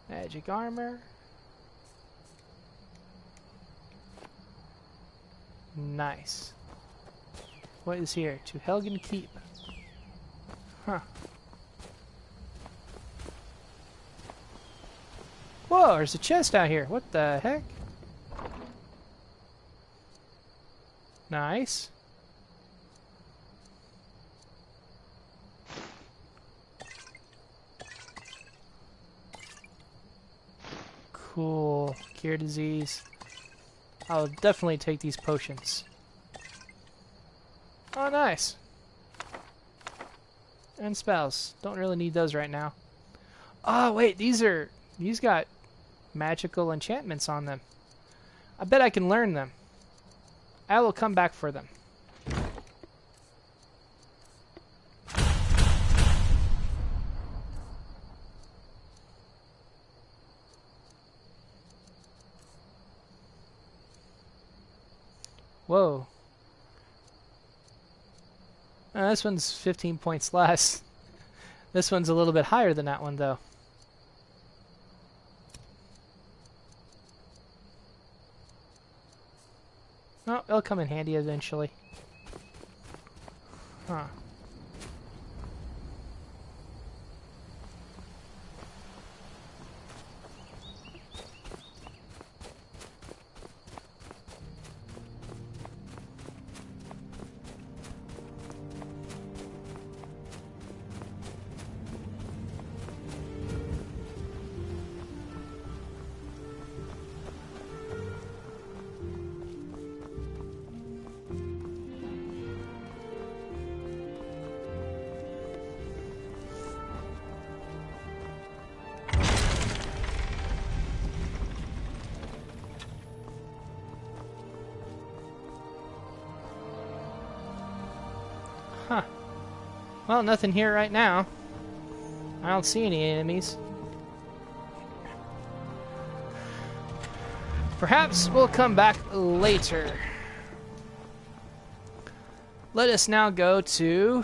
Magic armor. Nice. What is here? To Helgen Keep. Huh. Whoa, there's a chest out here. What the heck? Nice. Cool. Cure disease. I'll definitely take these potions. Oh, nice. And spells. Don't really need those right now. Oh, wait, these got magical enchantments on them. I bet I can learn them. I will come back for them. Whoa. This one's 15 points less. This one's a little bit higher than that one, though. Oh, it'll come in handy eventually. Huh. Huh. Well, nothing here right now. I don't see any enemies. Perhaps we'll come back later. Let us now go to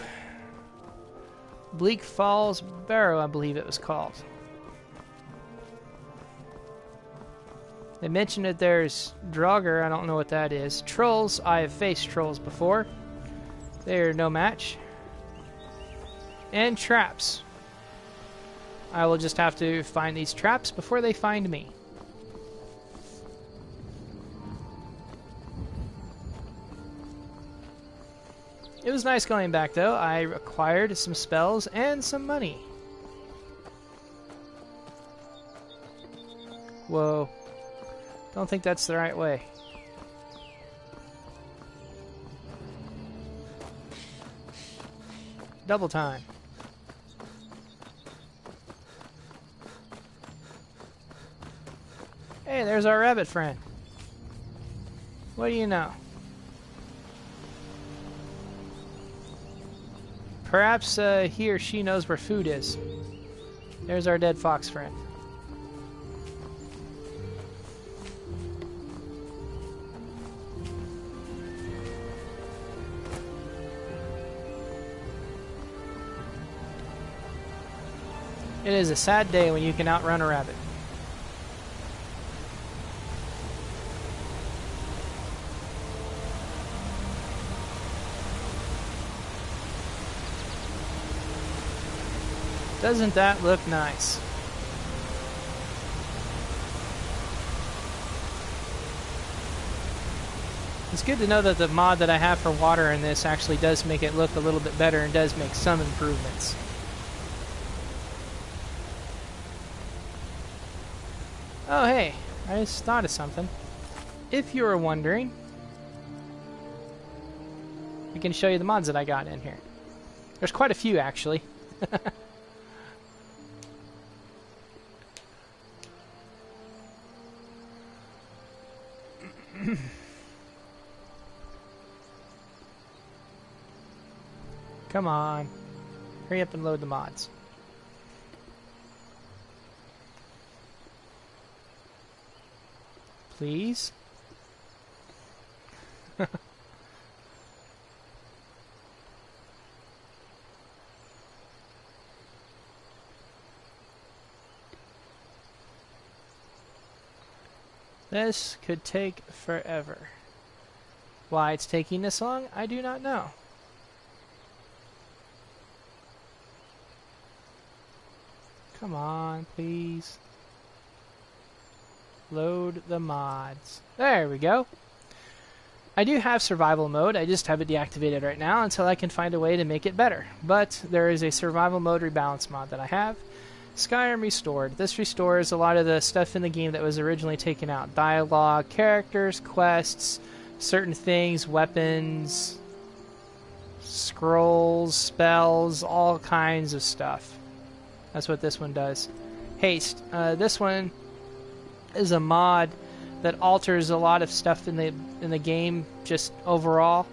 Bleak Falls Barrow, I believe it was called. They mentioned that there's Draugr, I don't know what that is. Trolls, I have faced trolls before. They're no match. And traps. I will just have to find these traps before they find me. It was nice going back, though. I acquired some spells and some money. Whoa. Don't think that's the right way. Double time. Hey, there's our rabbit friend. What do you know? Perhaps he or she knows where food is. There's our dead fox friend. It is a sad day when you can outrun a rabbit. Doesn't that look nice? It's good to know that the mod that I have for water in this actually does make it look a little bit better and does make some improvements. Oh hey, I just thought of something. If you were wondering, I can show you the mods that I got in here. There's quite a few actually. Come on. Hurry up and load the mods. Please? This could take forever. Why it's taking this long, I do not know. Come on, please. Load the mods. There we go. I do have survival mode, I just have it deactivated right now until I can find a way to make it better. But there is a survival mode rebalance mod that I have. Skyrim Restored. This restores a lot of the stuff in the game that was originally taken out. Dialogue, characters, quests, certain things, weapons, scrolls, spells, all kinds of stuff. That's what this one does. Haste. This one is a mod that alters a lot of stuff in the game, just overall.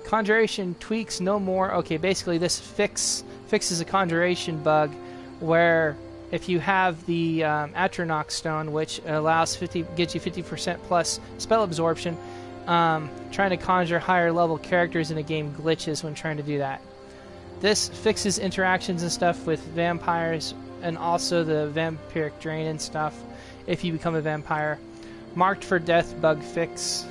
Conjuration tweaks no more. Okay, basically this fixes a conjuration bug where if you have the Atronach stone, which gets you 50% plus spell absorption, trying to conjure higher level characters in a game glitches when trying to do that. This fixes interactions and stuff with vampires and also the vampiric drain and stuff if you become a vampire. Marked for death bug fix.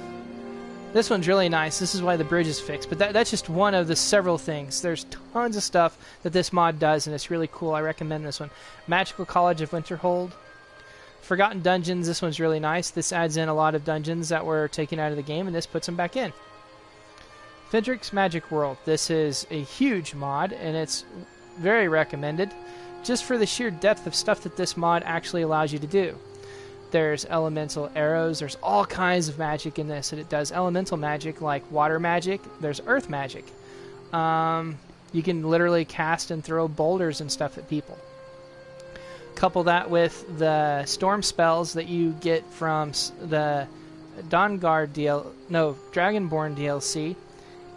This one's really nice. This is why the bridge is fixed. But that's just one of the several things. There's tons of stuff that this mod does, and it's really cool. I recommend this one. Magical College of Winterhold. Forgotten Dungeons. This one's really nice. This adds in a lot of dungeons that were taken out of the game, and this puts them back in. Fendrick's Magic World. This is a huge mod, and it's very recommended just for the sheer depth of stuff that this mod actually allows you to do. There's elemental arrows. There's all kinds of magic in this, and it does elemental magic like water magic. There's earth magic. You can literally cast and throw boulders and stuff at people. Couple that with the storm spells that you get from the Dragonborn DLC,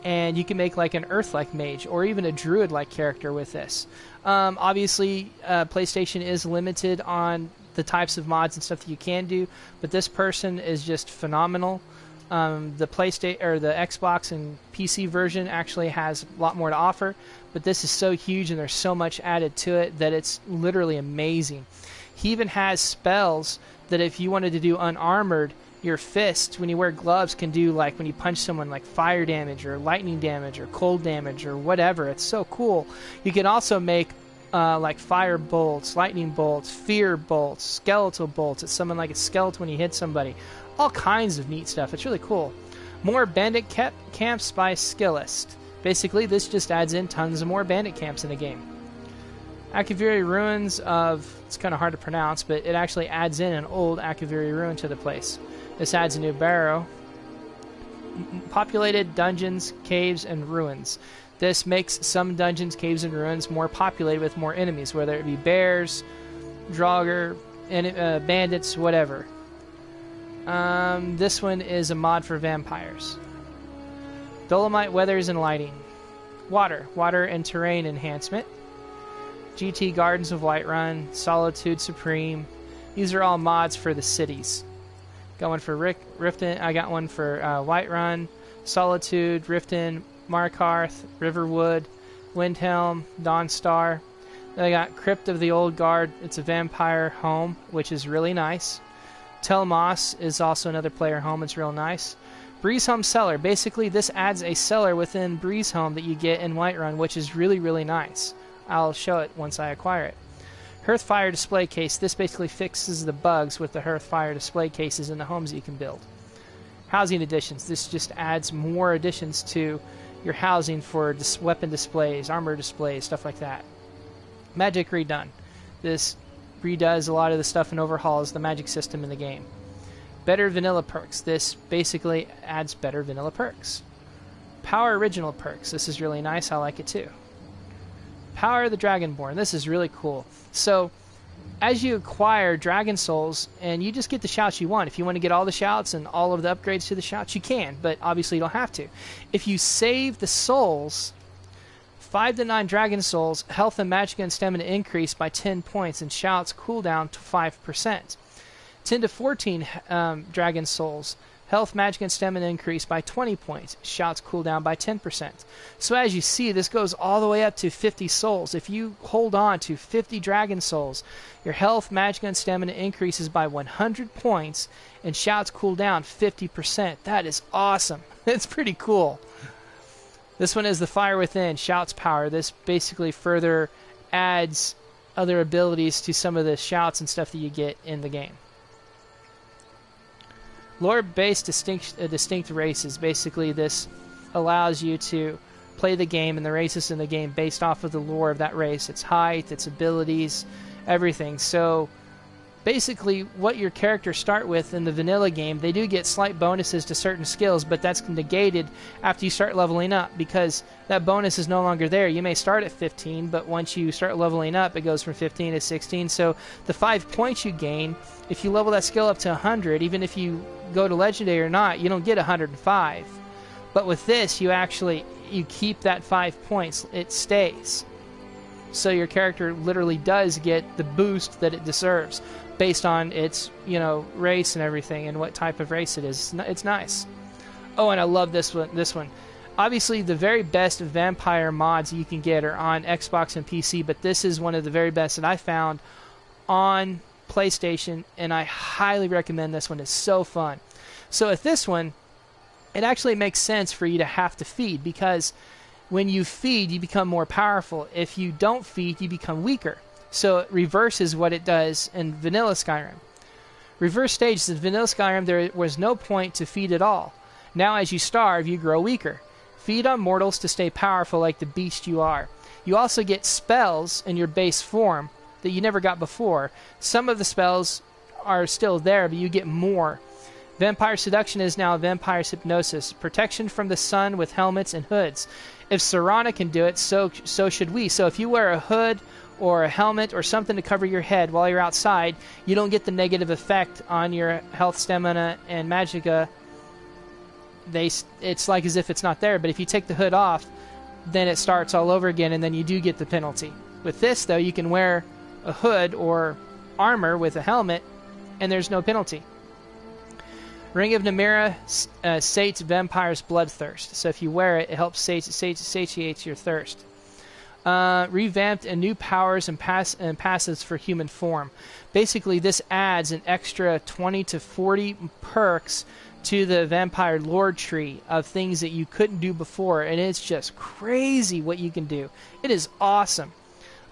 and you can make like an earth-like mage or even a druid-like character with this. Obviously, PlayStation is limited on the types of mods and stuff that you can do, but this person is just phenomenal. The PlayStation or the Xbox and PC version actually has a lot more to offer, but this is so huge and there's so much added to it that it's literally amazing. He even has spells that if you wanted to do unarmored, your fist, when you wear gloves, can do like when you punch someone like fire damage or lightning damage or cold damage or whatever. It's so cool. You can also make like fire bolts, lightning bolts, fear bolts, skeletal bolts. It's something like a skeleton when you hit somebody. All kinds of neat stuff. It's really cool. More bandit camps by Skillist. Basically, this just adds in tons of more bandit camps in the game. Akaviri Ruins of... It's kind of hard to pronounce, but it actually adds in an old Akaviri ruin to the place. This adds a new barrow. Populated dungeons, caves, and ruins. This makes some dungeons, caves, and ruins more populated with more enemies, whether it be bears, draugr, bandits, whatever. This one is a mod for vampires. Dolomite weathers and lighting. Water and terrain enhancement. GT Gardens of Whiterun, Solitude Supreme. These are all mods for the cities. Got one for Riften. I got one for Whiterun, Solitude, Riften, Markarth, Riverwood, Windhelm, Dawnstar. Then I got Crypt of the Old Guard. It's a vampire home, which is really nice. Telmas is also another player home. It's real nice. Breezehome Cellar. Basically, this adds a cellar within Breezehome that you get in Whiterun, which is really, really nice. I'll show it once I acquire it. Hearthfire Display Case. This basically fixes the bugs with the Hearthfire display cases in the homes you can build. Housing additions. This just adds more additions to your housing for weapon displays, armor displays, stuff like that. Magic Redone. This redoes a lot of the stuff and overhauls the magic system in the game. Better vanilla perks. This basically adds better vanilla perks. Power original perks. This is really nice. I like it too. Power of the Dragonborn. This is really cool. So, as you acquire Dragon Souls, and you just get the shouts you want. If you want to get all the shouts and all of the upgrades to the shouts, you can, but obviously you don't have to. If you save the souls, 5 to 9 Dragon Souls, health and magic and stamina increase by 10 points, and shouts cooldown to 5%. 10 to 14 Dragon Souls, health, magic, and stamina increase by 20 points. Shouts cooldown by 10%. So as you see, this goes all the way up to 50 souls. If you hold on to 50 Dragon Souls, your health, magic, and stamina increases by 100 points, and shouts cool down 50%. That is awesome. It's pretty cool. This one is the Fire Within, Shouts Power. This basically further adds other abilities to some of the shouts and stuff that you get in the game. Lore-based distinct races. Basically, this allows you to play the game and the races in the game based off of the lore of that race, its height, its abilities, everything. So basically what your characters start with in the vanilla game. They do get slight bonuses to certain skills, but that's negated after you start leveling up because that bonus is no longer there. You may start at 15, but once you start leveling up, it goes from 15 to 16. So the 5 points you gain, if you level that skill up to 100, even if you go to legendary or not, you don't get 105. But with this, you keep that 5 points. It stays. So your character literally does get the boost that it deserves based on its, race and everything and what type of race it is. It's nice. Oh, and I love this one. Obviously, the very best vampire mods you can get are on Xbox and PC, but this is one of the very best that I found on PlayStation, and I highly recommend this one. It's so fun. So with this one, it actually makes sense for you to have to feed, because when you feed, you become more powerful. If you don't feed, you become weaker. So it reverses what it does in Vanilla Skyrim. Reverse stages in Vanilla Skyrim, there was no point to feed at all. Now as you starve, you grow weaker. Feed on mortals to stay powerful like the beast you are. You also get spells in your base form that you never got before. Some of the spells are still there, but you get more. Vampire Seduction is now Vampire's Hypnosis. Protection from the sun with helmets and hoods. If Serana can do it, so should we. So if you wear a hood or a helmet or something to cover your head while you're outside, you don't get the negative effect on your health, stamina, and magicka. It's like as if it's not there, but if you take the hood off, then it starts all over again, and then you do get the penalty. With this, though, you can wear a hood or armor with a helmet, and there's no penalty. Ring of Namira sates vampire's bloodthirst. So if you wear it, it helps satiate your thirst. Revamped and new powers and passives for human form. Basically, this adds an extra 20 to 40 perks to the vampire lore tree of things that you couldn't do before, and it's just crazy what you can do. It is awesome.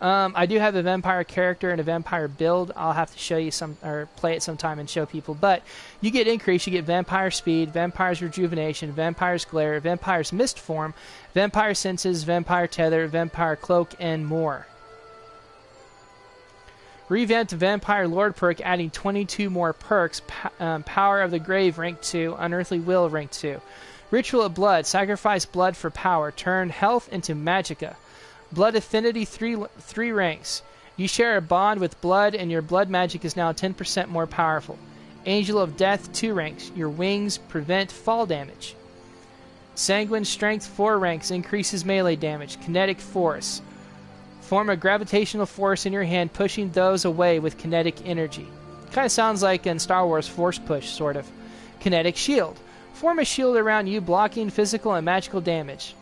I do have a vampire character and a vampire build. I'll have to show you or play it sometime and show people. But you get increase. You get vampire speed, vampire's rejuvenation, vampire's glare, vampire's mist form, vampire senses, vampire tether, vampire cloak, and more. Revamped vampire lord perk, adding 22 more perks. Power of the grave, rank 2. Unearthly will, rank 2. Ritual of blood, sacrifice blood for power. Turn health into magicka. Blood affinity, 3 ranks. You share a bond with blood, and your blood magic is now 10% more powerful. Angel of Death, 2 ranks. Your wings prevent fall damage. Sanguine strength, 4 ranks. Increases melee damage. Kinetic force. Form a gravitational force in your hand, pushing those away with kinetic energy. Kind of sounds like in Star Wars Force Push, sort of. Kinetic shield. Form a shield around you, blocking physical and magical damage.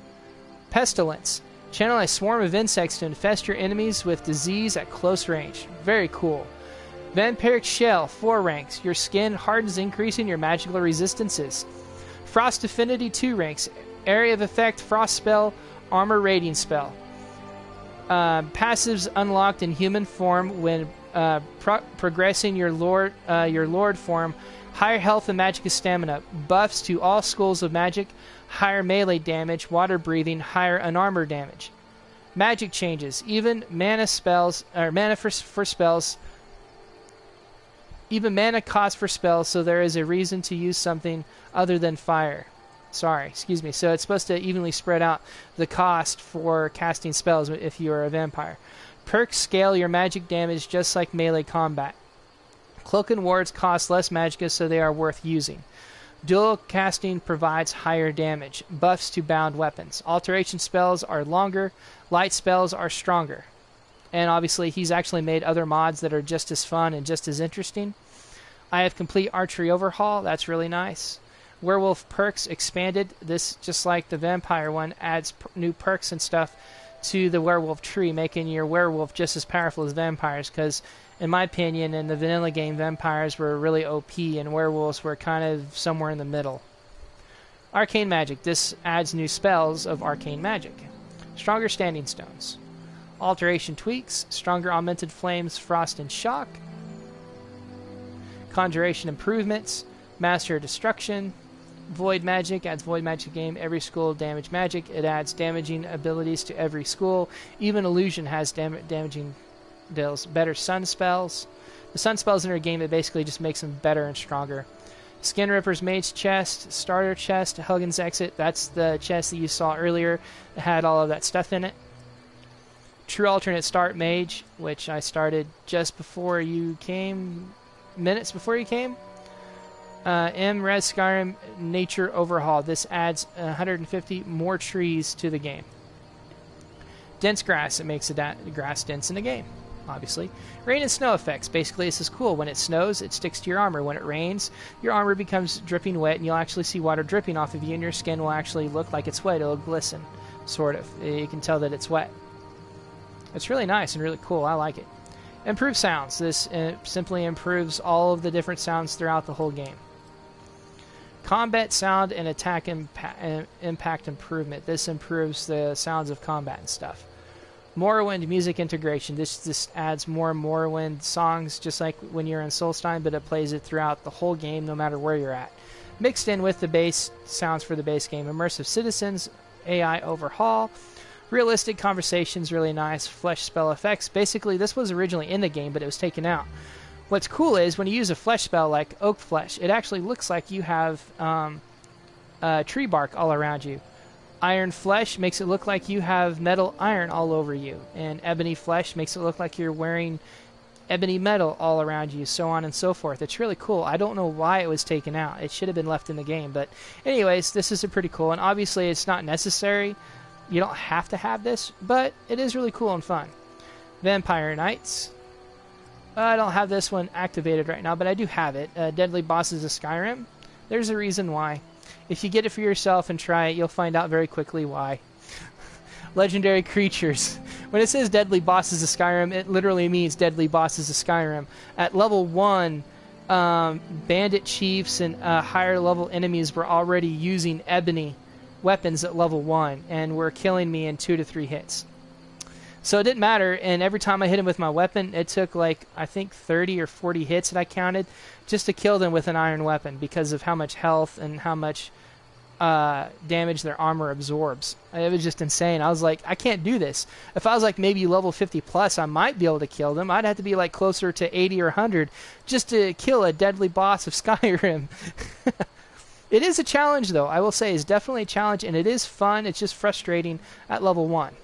Pestilence. Channel a swarm of insects to infest your enemies with disease at close range. Very cool. Vampiric Shell, 4 ranks. Your skin hardens, increasing your magical resistances. Frost Affinity, 2 ranks. Area of Effect, Frost Spell, Armor Rating Spell. Passives unlocked in human form when progressing your Lord form. Higher health and magic stamina. Buffs to all schools of magic. Higher melee damage, water breathing, higher unarmored damage. Magic changes. Even mana spells, or mana for spells. Even mana cost for spells, so there is a reason to use something other than fire. Excuse me. So it's supposed to evenly spread out the cost for casting spells if you are a vampire. Perks scale your magic damage just like melee combat. Cloak and wards cost less magicka, so they are worth using. Dual casting provides higher damage. Buffs to bound weapons. Alteration spells are longer. Light spells are stronger. And obviously, he's actually made other mods that are just as fun and just as interesting. I have complete archery overhaul. That's really nice. Werewolf perks expanded. This, just like the vampire one, adds new perks and stuff to the werewolf tree, making your werewolf just as powerful as vampires, because in my opinion, in the vanilla game, vampires were really OP and werewolves were kind of somewhere in the middle. Arcane magic. This adds new spells of arcane magic. Stronger standing stones. Alteration tweaks. Stronger augmented flames, frost and shock. Conjuration improvements. Master destruction. Void magic. Adds void magic game. Every school damage magic. It adds damaging abilities to every school. Even illusion has damaging deals better sun spells. The sun spells in her game, it basically just makes them better and stronger. Skin Ripper's Mage's Chest, Starter Chest, Helgen's Exit. That's the chest that you saw earlier. It had all of that stuff in it. True Alternate Start Mage, which I started just before you came, minutes before you came. Res Skyrim Nature Overhaul. This adds 150 more trees to the game. Dense Grass. It makes the grass dense in the game, obviously. Rain and Snow effects. Basically, this is cool. When it snows, it sticks to your armor. When it rains, your armor becomes dripping wet, and you'll actually see water dripping off of you, and your skin will actually look like it's wet. It'll glisten, sort of. You can tell that it's wet. It's really nice and really cool. I like it. Improved sounds. This simply improves all of the different sounds throughout the whole game. Combat sound and attack impact improvement. This improves the sounds of combat and stuff. Morrowind music integration. This adds more Morrowind songs, just like when you're in Solstheim, but it plays it throughout the whole game, no matter where you're at. Mixed in with the base sounds for the base game. Immersive citizens, AI overhaul. Realistic conversations, really nice. Flesh spell effects. Basically, this was originally in the game, but it was taken out. What's cool is when you use a flesh spell like Oak Flesh, it actually looks like you have tree bark all around you. Iron Flesh makes it look like you have metal iron all over you. And Ebony Flesh makes it look like you're wearing ebony metal all around you, so on and so forth. It's really cool. I don't know why it was taken out. It should have been left in the game. But anyways, this is pretty cool. And obviously it's not necessary. You don't have to have this, but it is really cool and fun. Vampire Knights. I don't have this one activated right now, but I do have it. Deadly Bosses of Skyrim. There's a reason why. If you get it for yourself and try it, you'll find out very quickly why. Legendary Creatures. When it says Deadly Bosses of Skyrim, it literally means Deadly Bosses of Skyrim. At level 1, Bandit Chiefs and higher level enemies were already using ebony weapons at level 1 and were killing me in 2 to 3 hits. So it didn't matter, and every time I hit him with my weapon, it took like, I think 30 or 40 hits that I counted just to kill them with an iron weapon because of how much health and how much damage their armor absorbs. It was just insane. I was like, I can't do this. If I was like maybe level 50 plus, I might be able to kill them. I'd have to be like closer to 80 or 100 just to kill a deadly boss of Skyrim. It is a challenge, though. I will say it's definitely a challenge, and it is fun. It's just frustrating at level 1.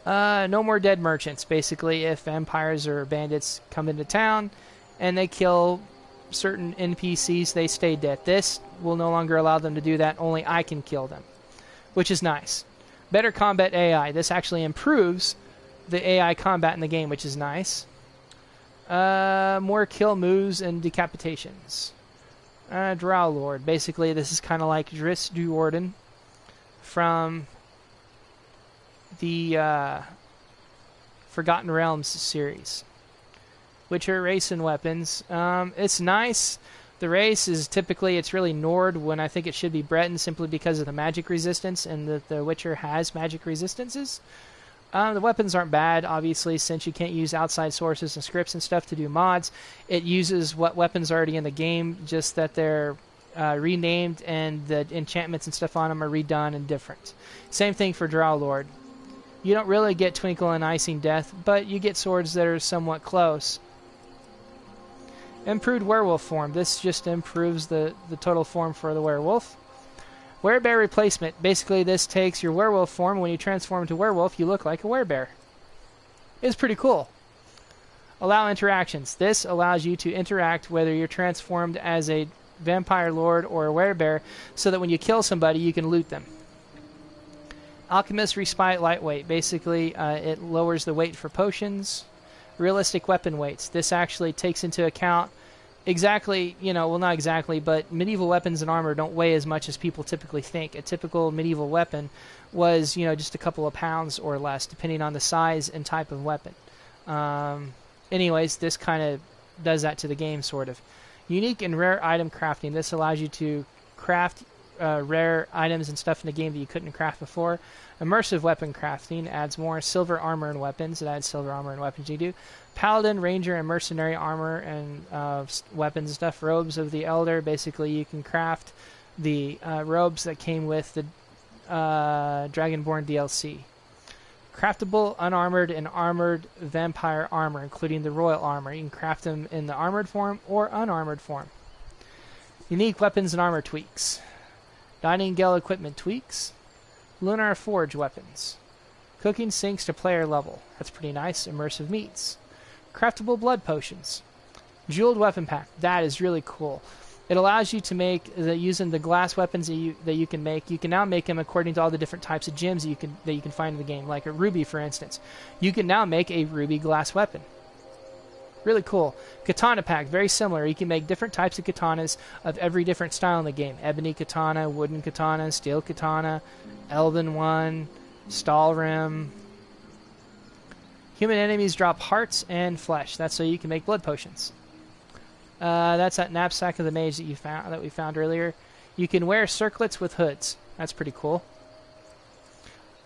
No more dead merchants. Basically, if vampires or bandits come into town and they kill certain NPCs, they stay dead. This will no longer allow them to do that. Only I can kill them, which is nice. Better combat AI. This actually improves the AI combat in the game, which is nice. More kill moves and decapitations. Drow Lord. Basically, this is kind of like Driss Duorden from the Forgotten Realms series, which are race and weapons. It's nice. The race is typically, it's really Nord when I think it should be Breton, simply because of the magic resistance, and the Witcher has magic resistances. The weapons aren't bad, obviously, since you can't use outside sources and scripts and stuff to do mods. It uses what weapons are already in the game, just that they're renamed and the enchantments and stuff on them are redone and different. Same thing for Drow Lord. You don't really get Twinkle and Icing Death, but you get swords that are somewhat close. Improved werewolf form. This just improves the total form for the werewolf. Werebear replacement. Basically, this takes your werewolf form. When you transform to werewolf, you look like a werebear. It's pretty cool. Allow interactions. This allows you to interact whether you're transformed as a vampire lord or a werebear, so that when you kill somebody, you can loot them. Alchemist Respite Lightweight. Basically, it lowers the weight for potions. Realistic weapon weights. This actually takes into account exactly, well, not exactly, but medieval weapons and armor don't weigh as much as people typically think. A typical medieval weapon was, just a couple of pounds or less, depending on the size and type of weapon. Anyways, this kind of does that to the game, sort of. Unique and rare item crafting. This allows you to craft rare items and stuff in the game that you couldn't craft before. Immersive weapon crafting adds more silver armor and weapons. It adds silver armor and weapons you do. Paladin, ranger, and mercenary armor and weapons and stuff. Robes of the Elder. Basically, you can craft the robes that came with the Dragonborn DLC. Craftable, unarmored, and armored vampire armor, including the royal armor. You can craft them in the armored form or unarmored form. Unique weapons and armor tweaks. Nightingale equipment tweaks. Lunar forge weapons. Cooking sinks to player level. That's pretty nice. Immersive meats. Craftable blood potions. Jeweled weapon pack. That is really cool. It allows you to make, using the glass weapons that you can make, you can now make them according to all the different types of gems that you can find in the game, like a ruby, for instance. You can now make a ruby glass weapon. Really cool. Katana pack, very similar. You can make different types of katanas of every different style in the game. Ebony katana, wooden katana, steel katana, elven one, Stalrim. Human enemies drop hearts and flesh. That's so you can make blood potions. That's that knapsack of the mage that we found earlier. You can wear circlets with hoods. That's pretty cool.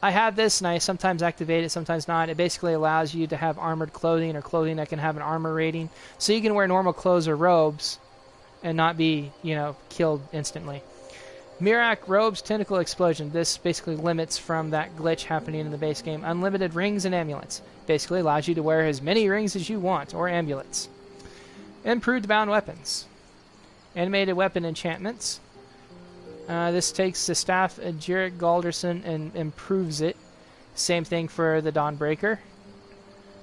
I have this, and I sometimes activate it, sometimes not. It basically allows you to have armored clothing or clothing that can have an armor rating. So you can wear normal clothes or robes and not be, killed instantly. Mirak Robes Tentacle Explosion. This basically limits from that glitch happening in the base game. Unlimited rings and amulets. Basically allows you to wear as many rings as you want, or amulets. Improved bound weapons. Animated weapon enchantments. This takes the staff of Jarek Galderson and improves it. Same thing for the Dawnbreaker.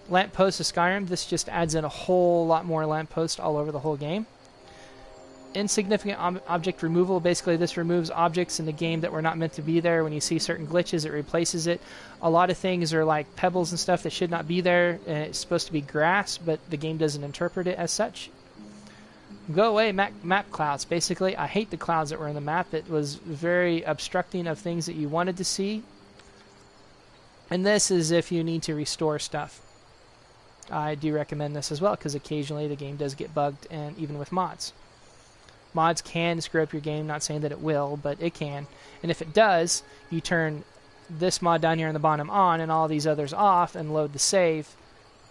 Lamppost of Skyrim. This just adds in a whole lot more lampposts all over the whole game. Insignificant object removal. Basically, this removes objects in the game that were not meant to be there. When you see certain glitches, it replaces it. A lot of things are like pebbles and stuff that should not be there, and it's supposed to be grass, but the game doesn't interpret it as such. Go away map clouds. Basically, I hate the clouds that were in the map. It was very obstructing of things that you wanted to see. And this is if you need to restore stuff. I do recommend this as well, because occasionally the game does get bugged, and even with mods. Mods can screw up your game, not saying that it will, but it can. And if it does, you turn this mod down here on the bottom on and all these others off and load the save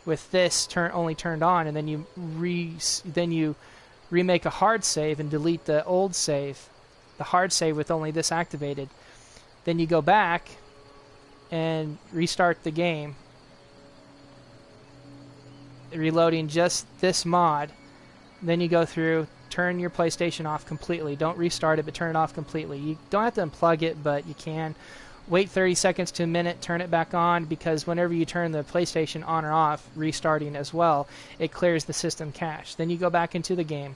with this only turned on, and then you remake a hard save and delete the old save, the hard save with only this activated. Then you go back and restart the game, reloading just this mod. Then you go through, turn your PlayStation off completely. Don't restart it, but turn it off completely. You don't have to unplug it, but you can. Wait 30 seconds to a minute, turn it back on, because whenever you turn the PlayStation on or off, restarting as well, it clears the system cache. Then you go back into the game,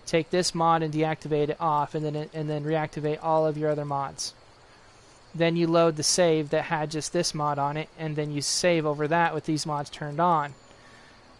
take this mod and deactivate it off, and then reactivate all of your other mods. Then you load the save that had just this mod on it, and then you save over that with these mods turned on.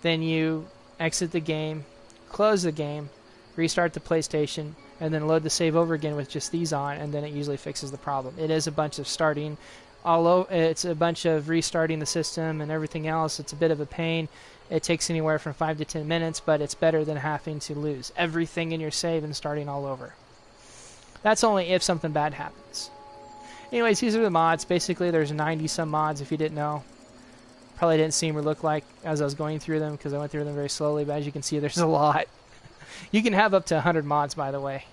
Then you exit the game, close the game, restart the PlayStation, and then load the save over again with just these on, and then it usually fixes the problem. It is a bunch of starting it's a bunch of restarting the system and everything else. It's a bit of a pain. It takes anywhere from 5 to 10 minutes, but it's better than having to lose everything in your save and starting all over. That's only if something bad happens. Anyways, these are the mods. Basically, there's 90-some mods, if you didn't know. Probably didn't see them or look like as I was going through them, because I went through them very slowly, but as you can see, there's a lot. You can have up to 100 mods, by the way.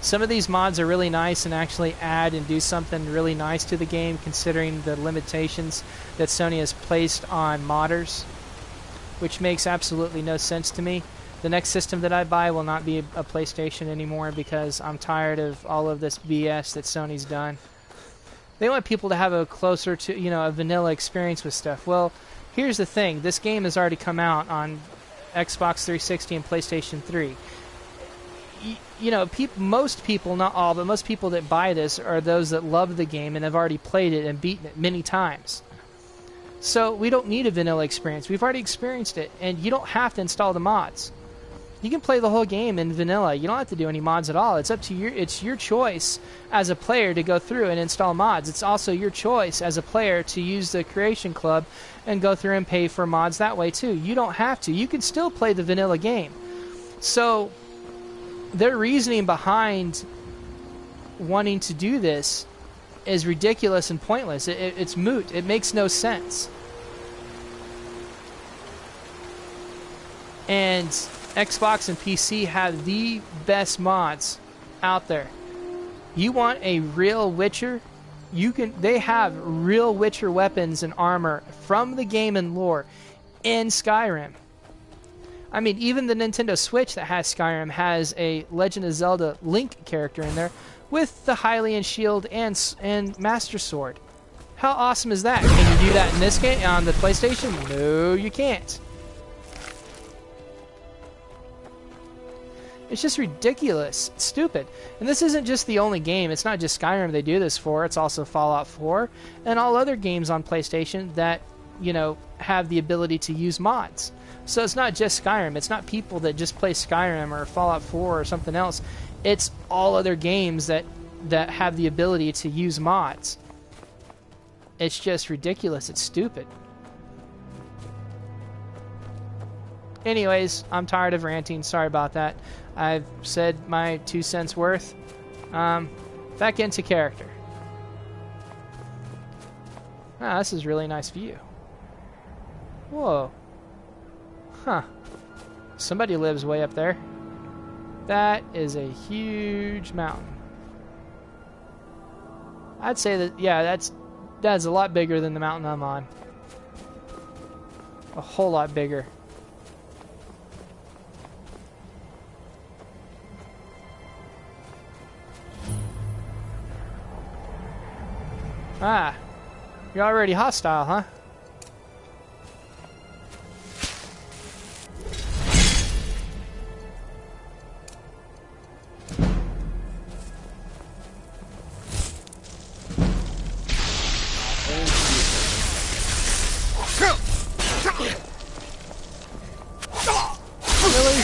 Some of these mods are really nice and actually add and do something really nice to the game, considering the limitations that Sony has placed on modders, which makes absolutely no sense to me. The next system that I buy will not be a PlayStation anymore, because I'm tired of all of this BS that Sony's done. They want people to have a closer to, a vanilla experience with stuff. Well, here's the thing. This game has already come out on Xbox 360 and PlayStation 3. Most people, not all, but most people that buy this are those that love the game and have already played it and beaten it many times. So we don't need a vanilla experience. We've already experienced it, and you don't have to install the mods. You can play the whole game in vanilla. You don't have to do any mods at all. It's up to it's your choice as a player to go through and install mods. It's also your choice as a player to use the Creation Club and go through and pay for mods that way too. You don't have to. You can still play the vanilla game. So their reasoning behind wanting to do this is ridiculous and pointless. It's moot. It makes no sense. And Xbox and PC have the best mods out there. You want a real Witcher? They have real Witcher weapons and armor from the game and lore in Skyrim. I mean, even the Nintendo Switch that has Skyrim has a Legend of Zelda Link character in there with the Hylian shield and Master Sword. How awesome is that? Can you do that in this game on the PlayStation? No, you can't. It's just ridiculous. It's stupid. And this isn't just the only game. It's not just Skyrim they do this for. It's also Fallout 4 and all other games on PlayStation that, you know, have the ability to use mods. So it's not just Skyrim. It's not people that just play Skyrim or Fallout 4 or something else. It's all other games that have the ability to use mods. It's just ridiculous. It's stupid. Anyways, I'm tired of ranting. Sorry about that. I've said my 2 cents worth. Back into character. Ah, this is a really nice view. Whoa. Huh. Somebody lives way up there. That is a huge mountain. I'd say that, yeah, that's a lot bigger than the mountain I'm on. A whole lot bigger. Ah, you're already hostile, huh? Really?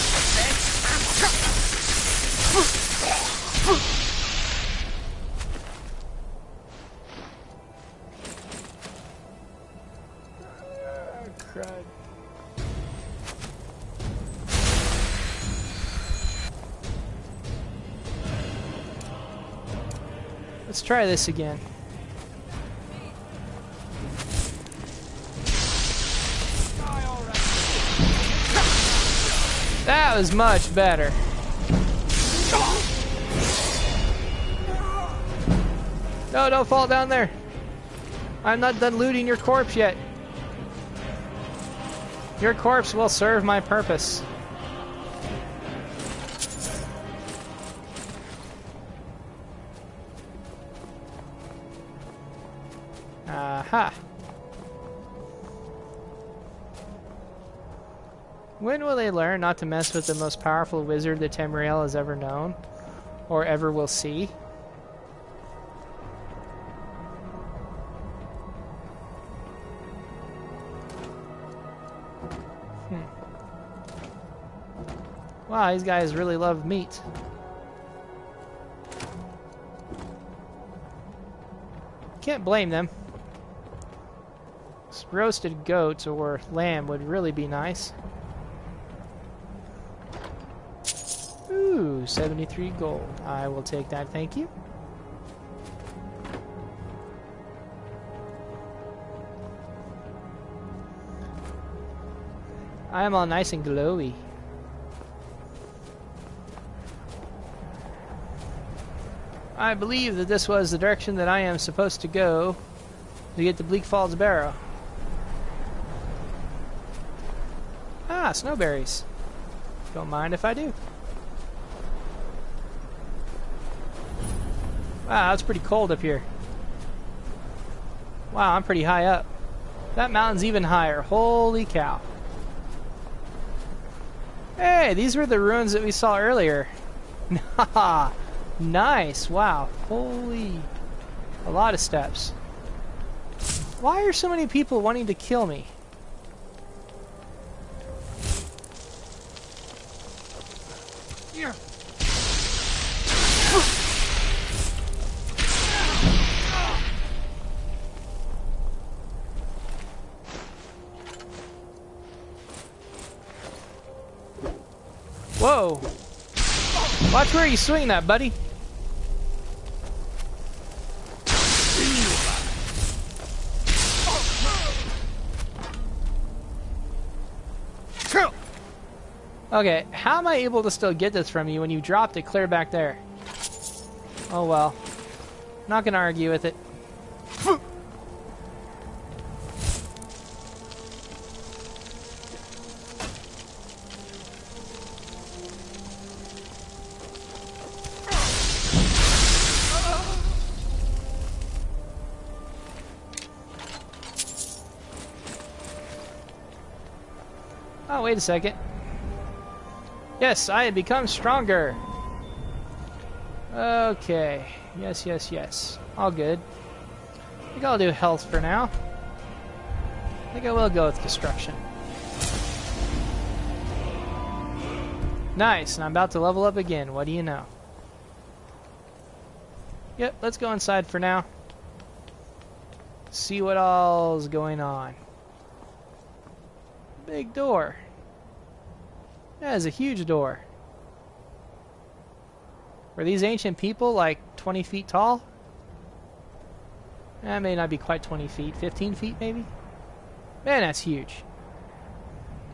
Crud. Let's try this again. That was much better. No, don't fall down there. I'm not done looting your corpse yet. Your corpse will serve my purpose. Aha. When will they learn not to mess with the most powerful wizard that Tamriel has ever known? Or ever will see? Wow, these guys really love meat. Can't blame them. Roasted goat or lamb would really be nice. Ooh, 73 gold. I will take that, thank you. I am all nice and glowy. I believe that this was the direction that I am supposed to go to get to Bleak Falls Barrow. Ah, snowberries. Don't mind if I do. Wow, it's pretty cold up here. Wow, I'm pretty high up. That mountain's even higher. Holy cow. Hey, these were the ruins that we saw earlier. Nice. Wow. Holy. A lot of steps. Why are so many people wanting to kill me? Yeah. Whoa. Watch where you swing that, buddy. Okay, how am I able to still get this from you when you dropped it clear back there? Oh well. Not gonna argue with it. Oh, wait a second. Yes, I had become stronger. Okay. Yes, yes, yes. All good. I think I'll do health for now. I think I will go with destruction. Nice, and I'm about to level up again. What do you know? Yep, let's go inside for now. See what all's going on. Big door. That is a huge door. Were these ancient people like 20 feet tall? That may not be quite 20 feet. 15 feet maybe? Man, that's huge.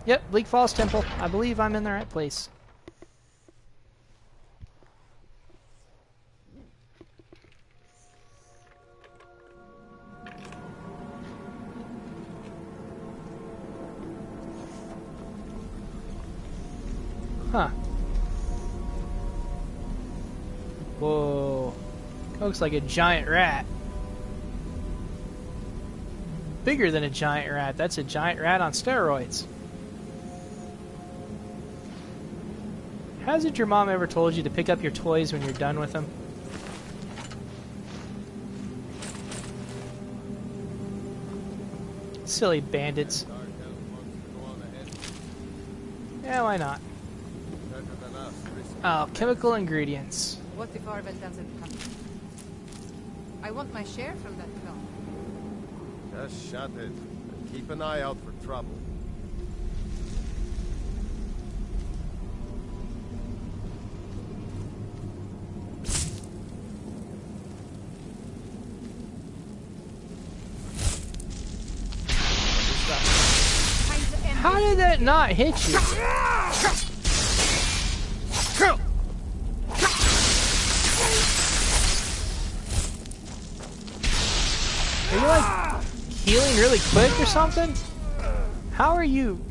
Yep, Bleak Falls Temple. I believe I'm in the right place. Huh. Whoa. Looks like a giant rat. Bigger than a giant rat. That's a giant rat on steroids. Hasn't your mom ever told you to pick up your toys when you're done with them? Silly bandits. Yeah, why not? Oh, chemical ingredients. What if Arvel doesn't come? I want my share from that film. Just shut it. And keep an eye out for trouble. How did that not hit you? Are you like healing really quick or something? How are you?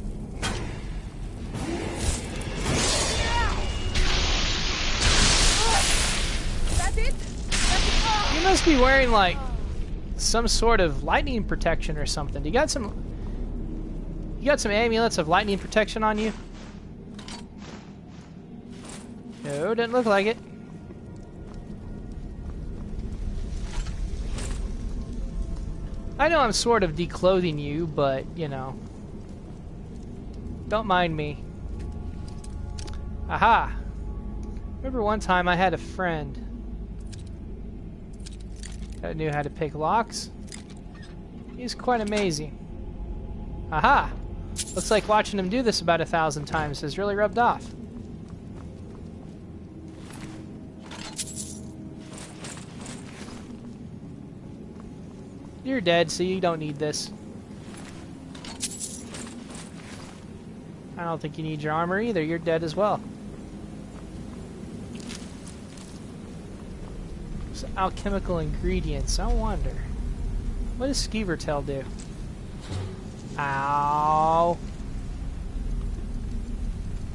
You must be wearing like some sort of lightning protection or something. You got some amulets of lightning protection on you? No, didn't look like it. I know I'm sort of declothing you, but, you know. Don't mind me. Aha! Remember one time I had a friend that knew how to pick locks? He's quite amazing. Aha! Looks like watching him do this about 1,000 times has really rubbed off. You're dead, so you don't need this. I don't think you need your armor either. You're dead as well. So, alchemical ingredients. I wonder. What does Skeever Tail do? Ow.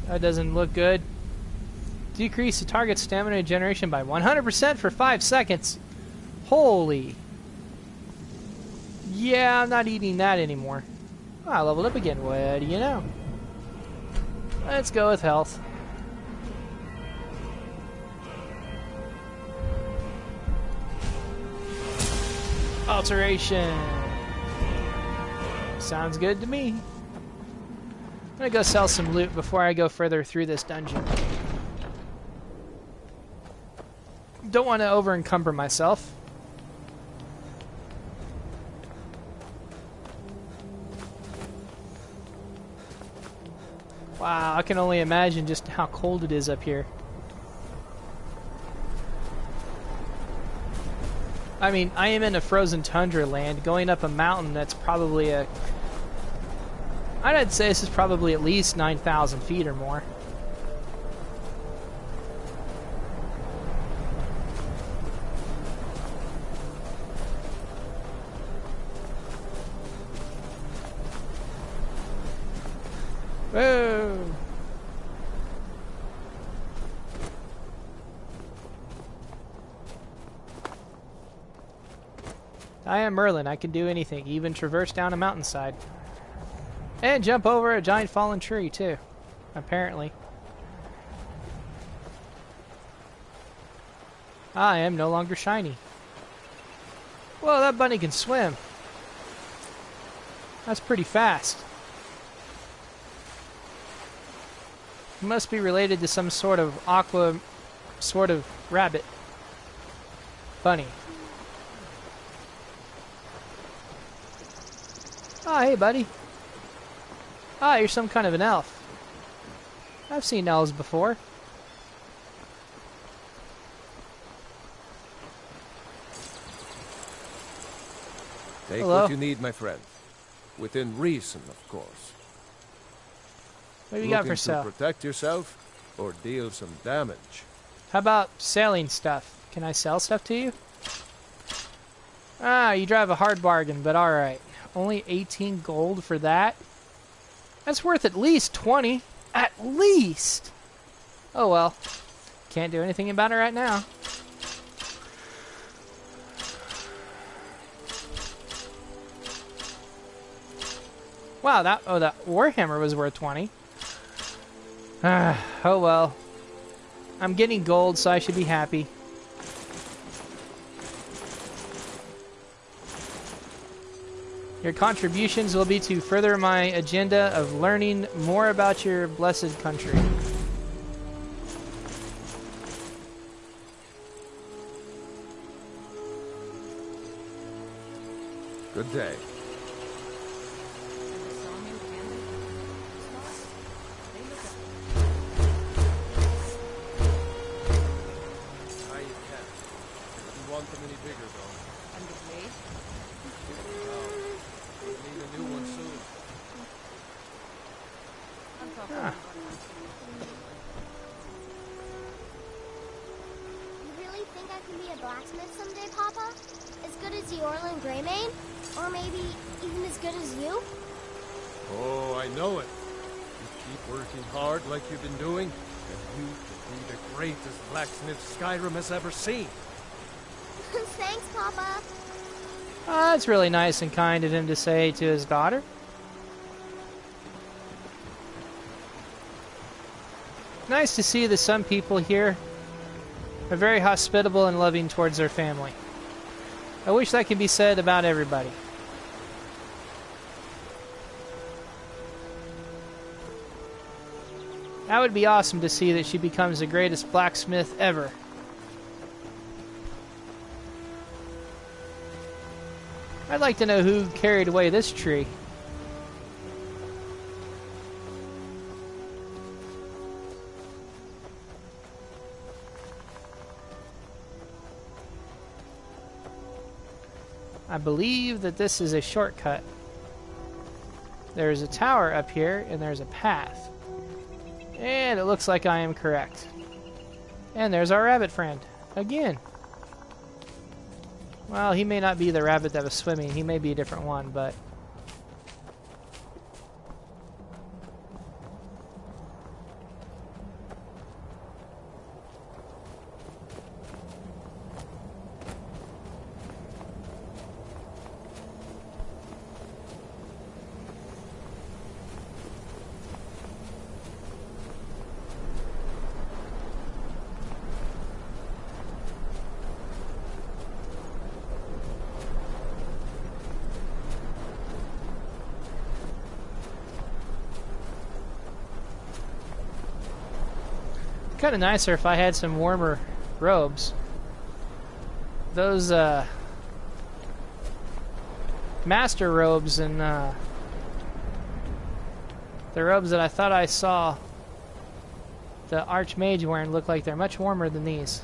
That doesn't look good. Decrease the target's stamina regeneration by 100% for 5 seconds. Holy. Yeah, I'm not eating that anymore. Oh, I leveled up again. What do you know? Let's go with health. Alteration. Sounds good to me. I'm gonna go sell some loot before I go further through this dungeon. Don't want to over-encumber myself. Wow, I can only imagine just how cold it is up here. I mean, I am in a frozen tundra land, going up a mountain that's probably a... I'd say this is probably at least 9,000 feet or more. Whoa! I am Merlin. I can do anything, even traverse down a mountainside. And jump over a giant fallen tree, too. Apparently. I am no longer shiny. Whoa, that bunny can swim. That's pretty fast. It must be related to some sort of aqua sort of rabbit. Bunny. Ah, hey, buddy. Ah, you're some kind of an elf. I've seen elves before. Take Hello? what you need, my friend. Within reason, of course. What do you got for Looking sale? to protect yourself or deal some damage? How about selling stuff? Can I sell stuff to you? Ah, you drive a hard bargain, but alright. Only 18 gold for that? That's worth at least 20. At least! Oh well. Can't do anything about it right now. Wow, that Warhammer was worth 20. Oh well. I'm getting gold, so I should be happy. Your contributions will be to further my agenda of learning more about your blessed country. Good day. Skyrim has ever seen. Thanks, Papa. That's really nice and kind of him to say to his daughter. Nice to see that some people here are very hospitable and loving towards their family. I wish that could be said about everybody. That would be awesome to see that she becomes the greatest blacksmith ever. I'd like to know who carried away this tree. I believe that this is a shortcut. There's a tower up here, and there's a path. And it looks like I am correct. And there's our rabbit friend. Again. Well, he may not be the rabbit that was swimming. He may be a different one, but... kind of nicer if I had some warmer robes. Those master robes and the robes that I thought I saw the Archmage wearing look like they're much warmer than these.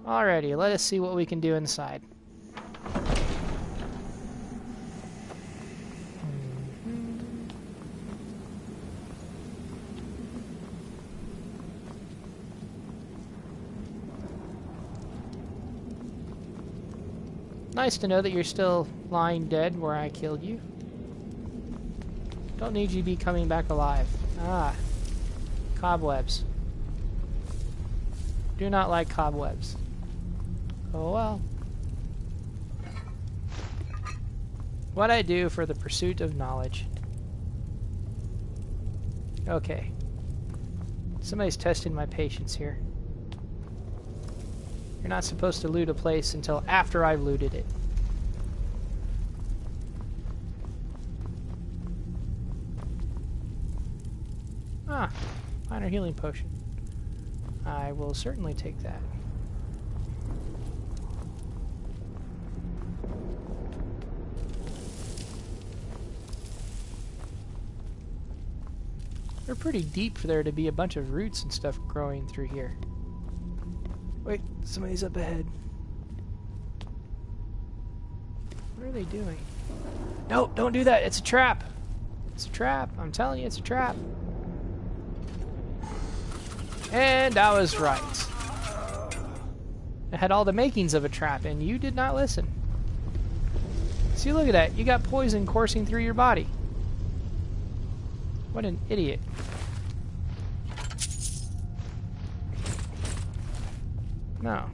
Alrighty, let us see what we can do inside. Nice to know that you're still lying dead where I killed you. Don't need you to be coming back alive. Ah. Cobwebs. Do not like cobwebs. Oh well. What I do for the pursuit of knowledge. Okay. Somebody's testing my patience here. You're not supposed to loot a place until after I've looted it. Ah, minor healing potion. I will certainly take that. They're pretty deep for there to be a bunch of roots and stuff growing through here. Wait, somebody's up ahead. What are they doing? No, don't do that. It's a trap. It's a trap. I'm telling you, it's a trap. And I was right. It had all the makings of a trap, and you did not listen. See, look at that. You got poison coursing through your body. What an idiot. No.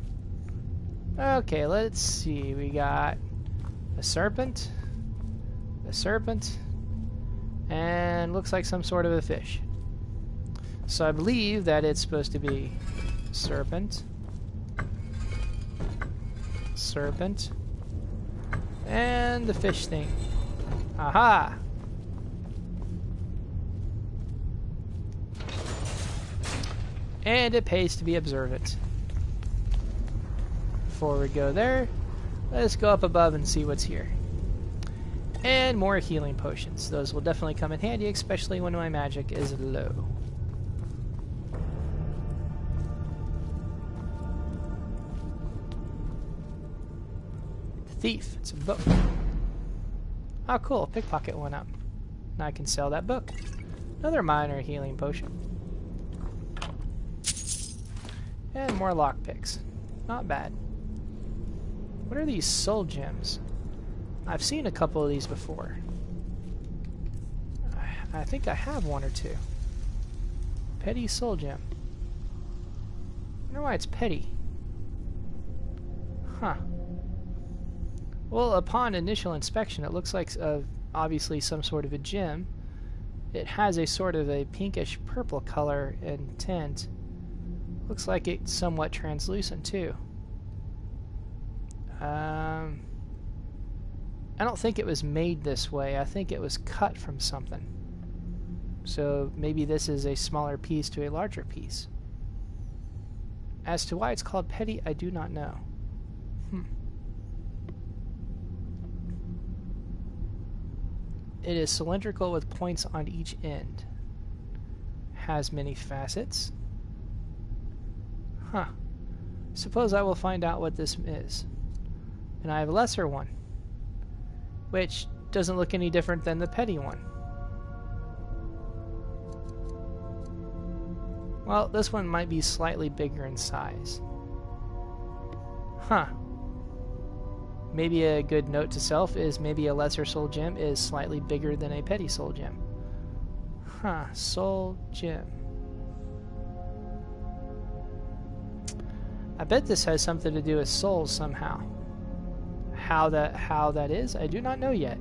Okay, let's see. We got a serpent, and looks like some sort of a fish. So I believe that it's supposed to be serpent, and the fish thing. Aha! And it pays to be observant. Before we go there, let's go up above and see what's here. And more healing potions. Those will definitely come in handy, especially when my magic is low. The thief. It's a book. Oh, cool. Pickpocket went up. Now I can sell that book. Another minor healing potion. And more lockpicks. Not bad. What are these soul gems? I've seen a couple of these before. I think I have one or two. Petty soul gem. I wonder why it's petty. Huh. Well, upon initial inspection, it looks like obviously some sort of a gem. It has a sort of a pinkish purple color and tint. Looks like it's somewhat translucent too. I don't think it was made this way. I think it was cut from something. So maybe this is a smaller piece to a larger piece. As to why it's called petty, I do not know. It is cylindrical with points on each end. Has many facets. Huh. Suppose I will find out what this is. And I have a lesser one, which doesn't look any different than the petty one. Well, this one might be slightly bigger in size. Huh. Maybe a good note to self is maybe a lesser soul gem is slightly bigger than a petty soul gem. Huh, soul gem. I bet this has something to do with souls somehow. How that is, I do not know yet.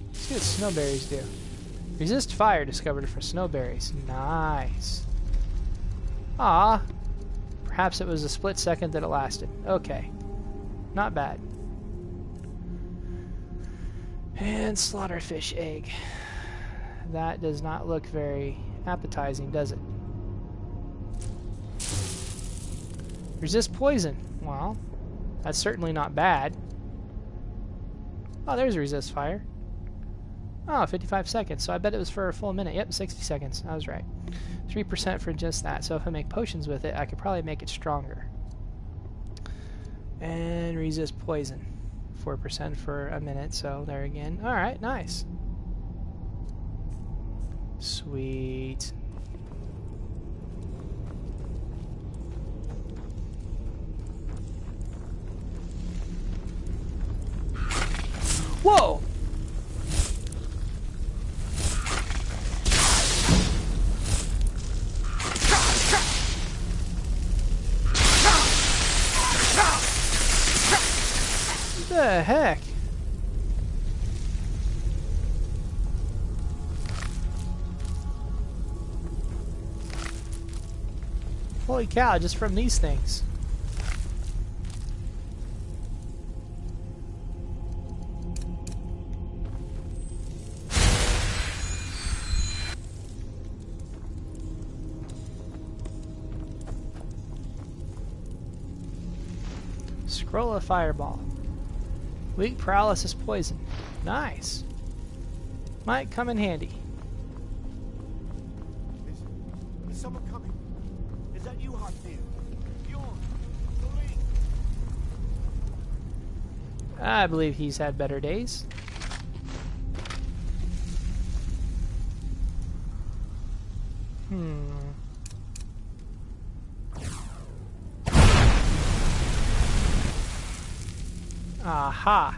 Let's see what snowberries do. Resist fire discovered for snowberries. Nice. Ah, perhaps it was a split second that it lasted. Okay, not bad. And slaughterfish egg. That does not look very appetizing, does it? Resist poison. Well, that's certainly not bad. Oh, there's resist fire. Oh, 55 seconds. So I bet it was for a full minute. Yep, 60 seconds. I was right. 3% for just that. So if I make potions with it, I could probably make it stronger. And resist poison. 4% for a minute. So there again. Alright, nice. Sweet. The heck? Holy cow, just from these things. Scroll of Fireball. Weak paralysis poison. Nice. Might come in handy. Is someone coming? Is that you, Hartfield? I believe he's had better days. Aha.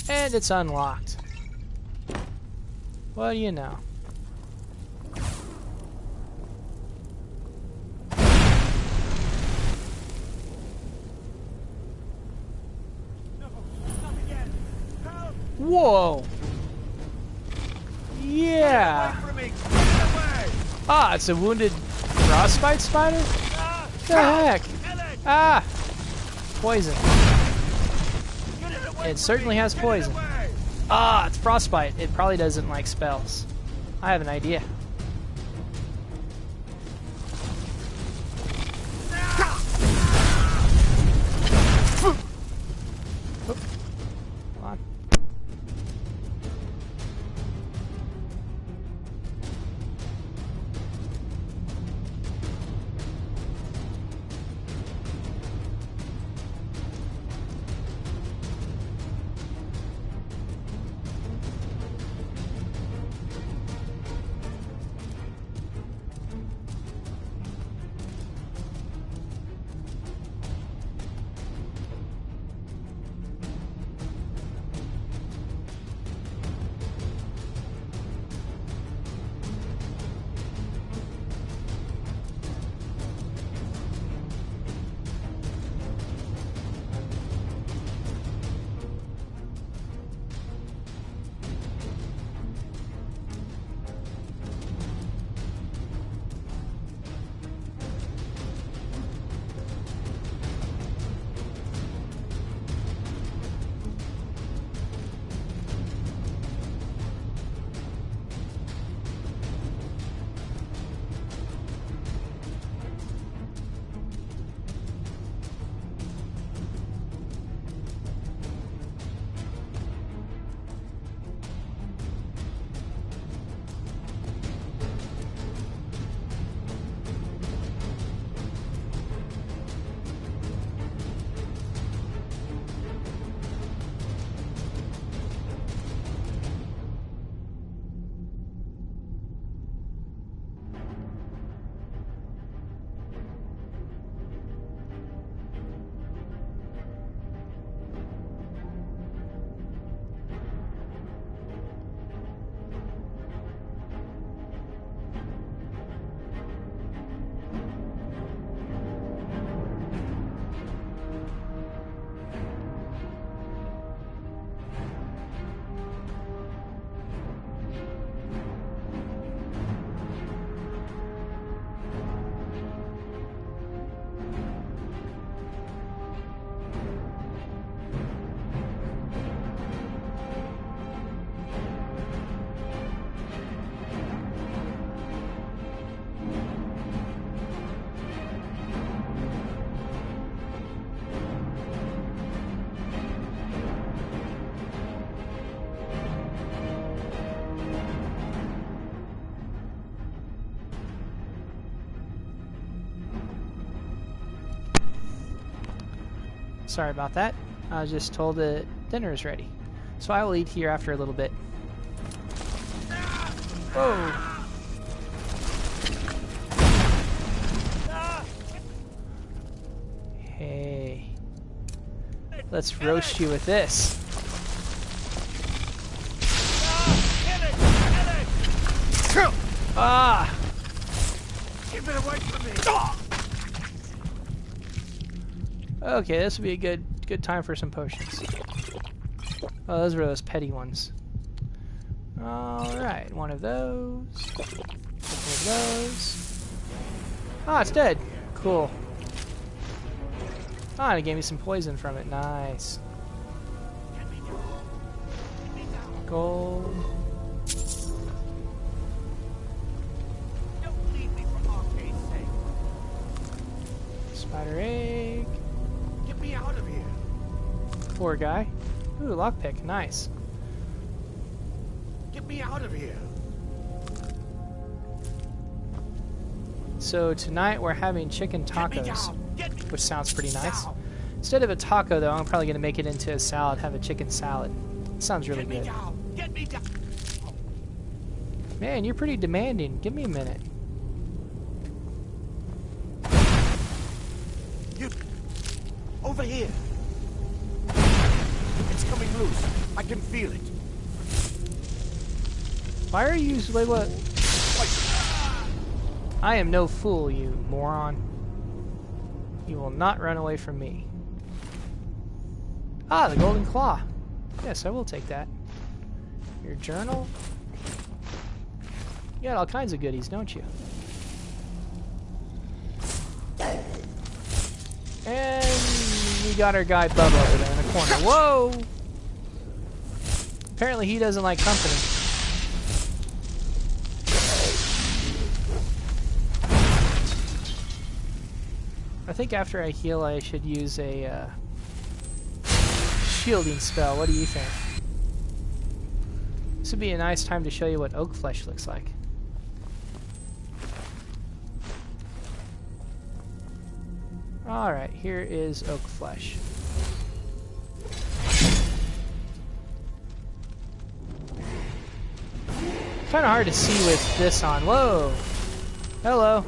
And it's unlocked. What do you know? Whoa! Yeah! Ah, it's a wounded frostbite spider? The heck? Ah! Poison. It certainly has poison. Ah, it's frostbite. It probably doesn't like spells. I have an idea. Sorry about that. I was just told that dinner is ready. So I will eat here after a little bit. Whoa! Hey. Let's roast you with this. Ah! Keep it away from me! Okay, this will be a good good time for some potions. Oh, those were those petty ones. Alright, one of those. One of those. Ah, it's dead. Cool. Ah, it gave me some poison from it. Nice. Gold. Spider egg. Get me out of here. Poor guy. Ooh, lockpick. Nice. Get me out of here. So tonight we're having chicken tacos, which sounds pretty nice. Instead of a taco, though, I'm probably going to make it into a salad, have a chicken salad. Sounds really good. Get me down. Man, you're pretty demanding. Give me a minute. You over here. It's coming loose. I can feel it. Why are you... Wait, what? I am no fool, you moron. You will not run away from me. Ah, the golden claw. Yes, I will take that. Your journal. You got all kinds of goodies, don't you? And we got our guy Bubba over there in the corner. Whoa! Apparently he doesn't like company. I think after I heal I should use a shielding spell. What do you think? This would be a nice time to show you what oak flesh looks like. Alright, here is oak flesh. Kind of hard to see with this on. Whoa! Hello.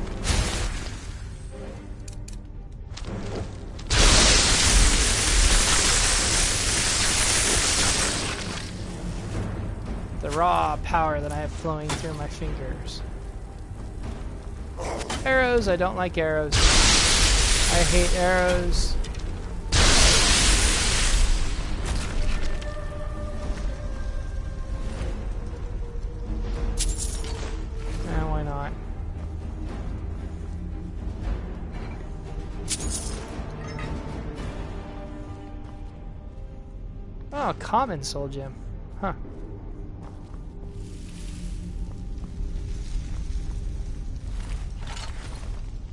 The raw power that I have flowing through my fingers. Arrows, I don't like arrows. I hate arrows. Why not? Oh, common soul gem. Huh.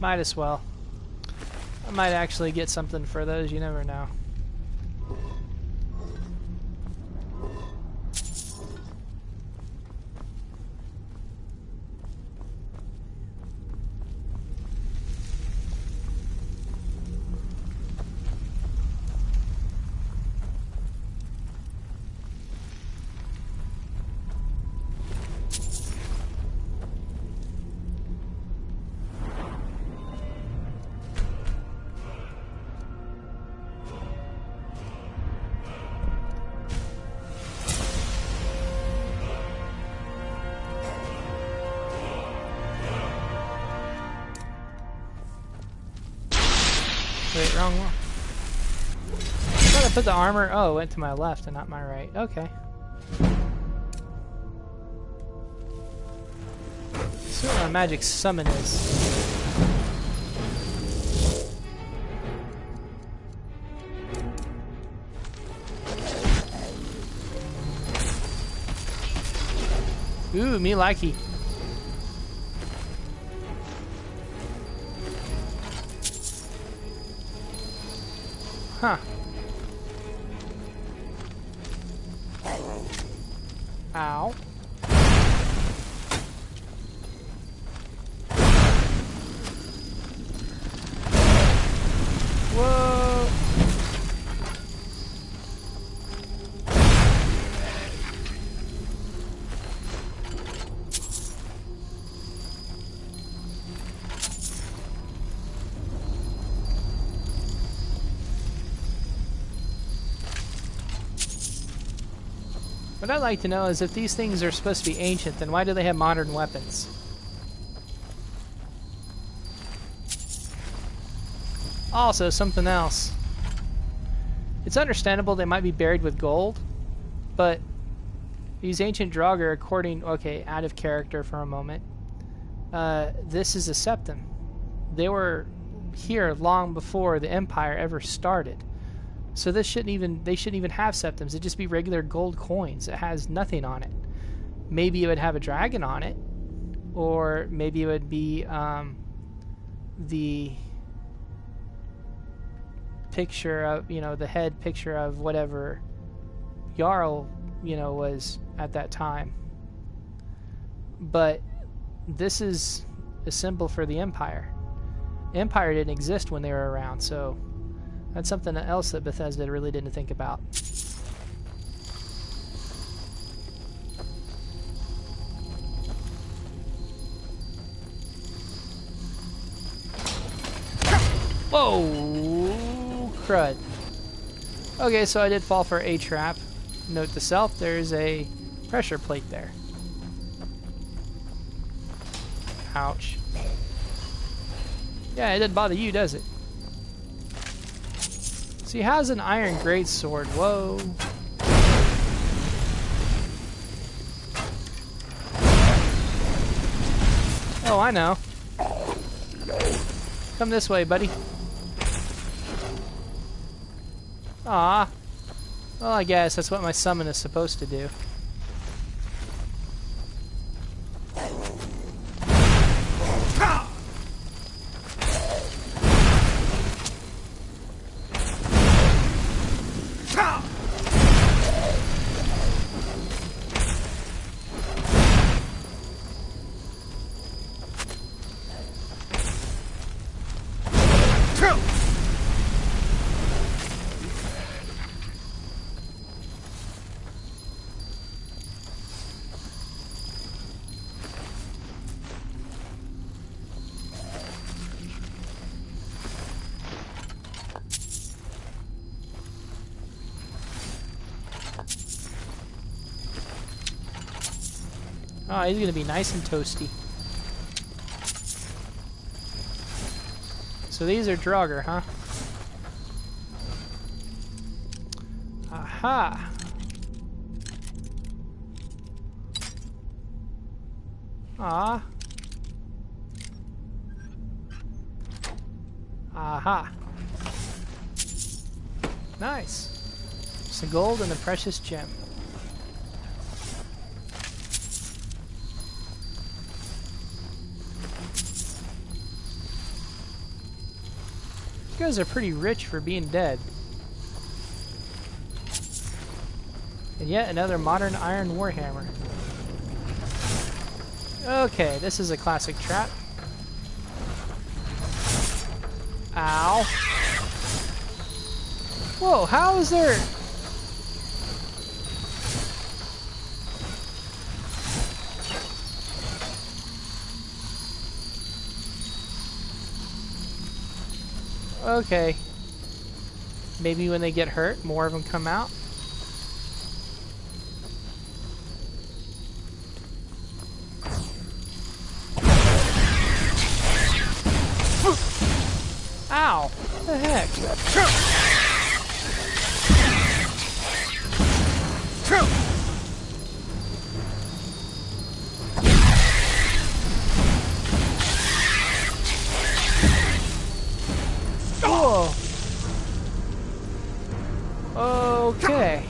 Might as well. I might actually get something for those, you never know. Wait, wrong one. I thought I put the armor... Oh, it went to my left and not my right. Okay. See what my magic summon is. Ooh, me likey. Huh. Ow. Whoa. What I'd like to know is if these things are supposed to be ancient, then why do they have modern weapons? Also, something else. It's understandable they might be buried with gold, but these ancient Draugr, according... Okay, out of character for a moment. This is a septum. They were here long before the Empire ever started. So this shouldn't even... They shouldn't even have septums. It'd just be regular gold coins. It has nothing on it. Maybe it would have a dragon on it. Or maybe it would be the picture of, the head picture of whatever Jarl, was at that time. But this is a symbol for the Empire. The Empire didn't exist when they were around, so that's something else that Bethesda really didn't think about. Whoa! Crud. Okay, so I did fall for a trap. Note to self, there's a pressure plate there. Ouch. Yeah, it didn't bother you, does it? So he has an iron greatsword. Whoa. Oh, I know. Come this way, buddy. Ah. Well, I guess that's what my summon is supposed to do. Oh, he's gonna be nice and toasty. So these are Draugr, huh? Aha! Ah. Aha. Nice. Some gold and a precious gem. You guys are pretty rich for being dead. And yet another modern iron warhammer. Okay, this is a classic trap. Ow. Whoa, how is there... Okay. Maybe when they get hurt, more of them come out. Ow! What the heck? Whoa! Okay.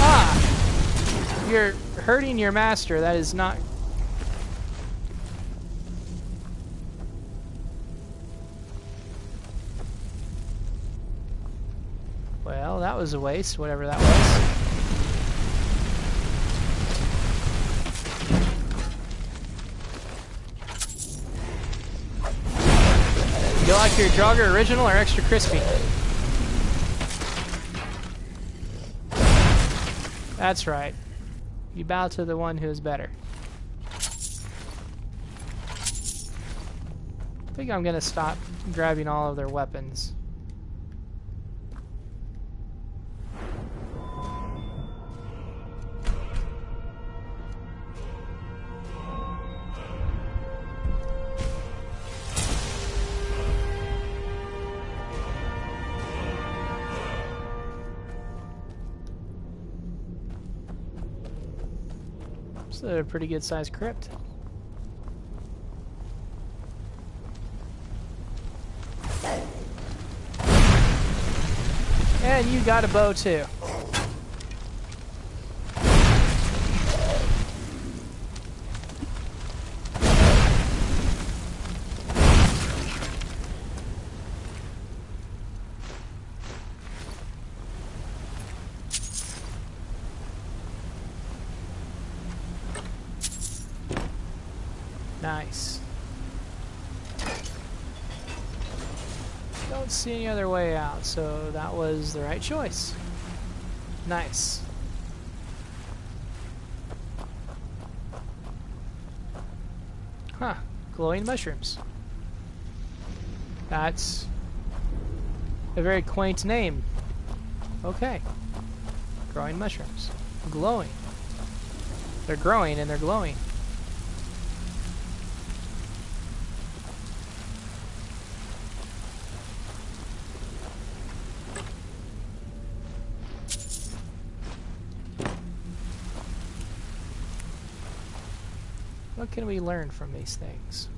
Ah! You're hurting your master. That is not... Well, that was a waste, whatever that was. You like your Draugr original or extra crispy? That's right. You bow to the one who is better. I think I'm gonna stop grabbing all of their weapons. It's a pretty good sized crypt. And you got a bow too. Nice. Don't see any other way out, so that was the right choice. Nice. Huh. Glowing mushrooms. That's a very quaint name. Okay. Growing mushrooms. Glowing. They're growing and they're glowing. What can we learn from these things?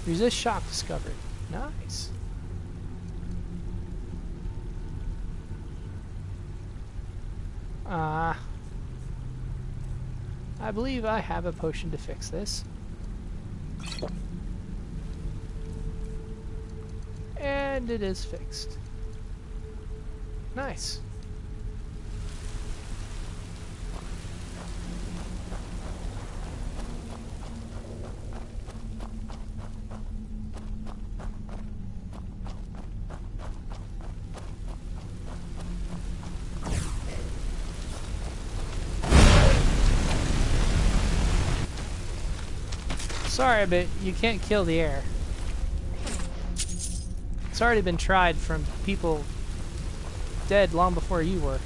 Resist shock discovered. Nice. I believe I have a potion to fix this. And it is fixed. Nice. Sorry, but you can't kill the air. It's already been tried from people dead long before you were.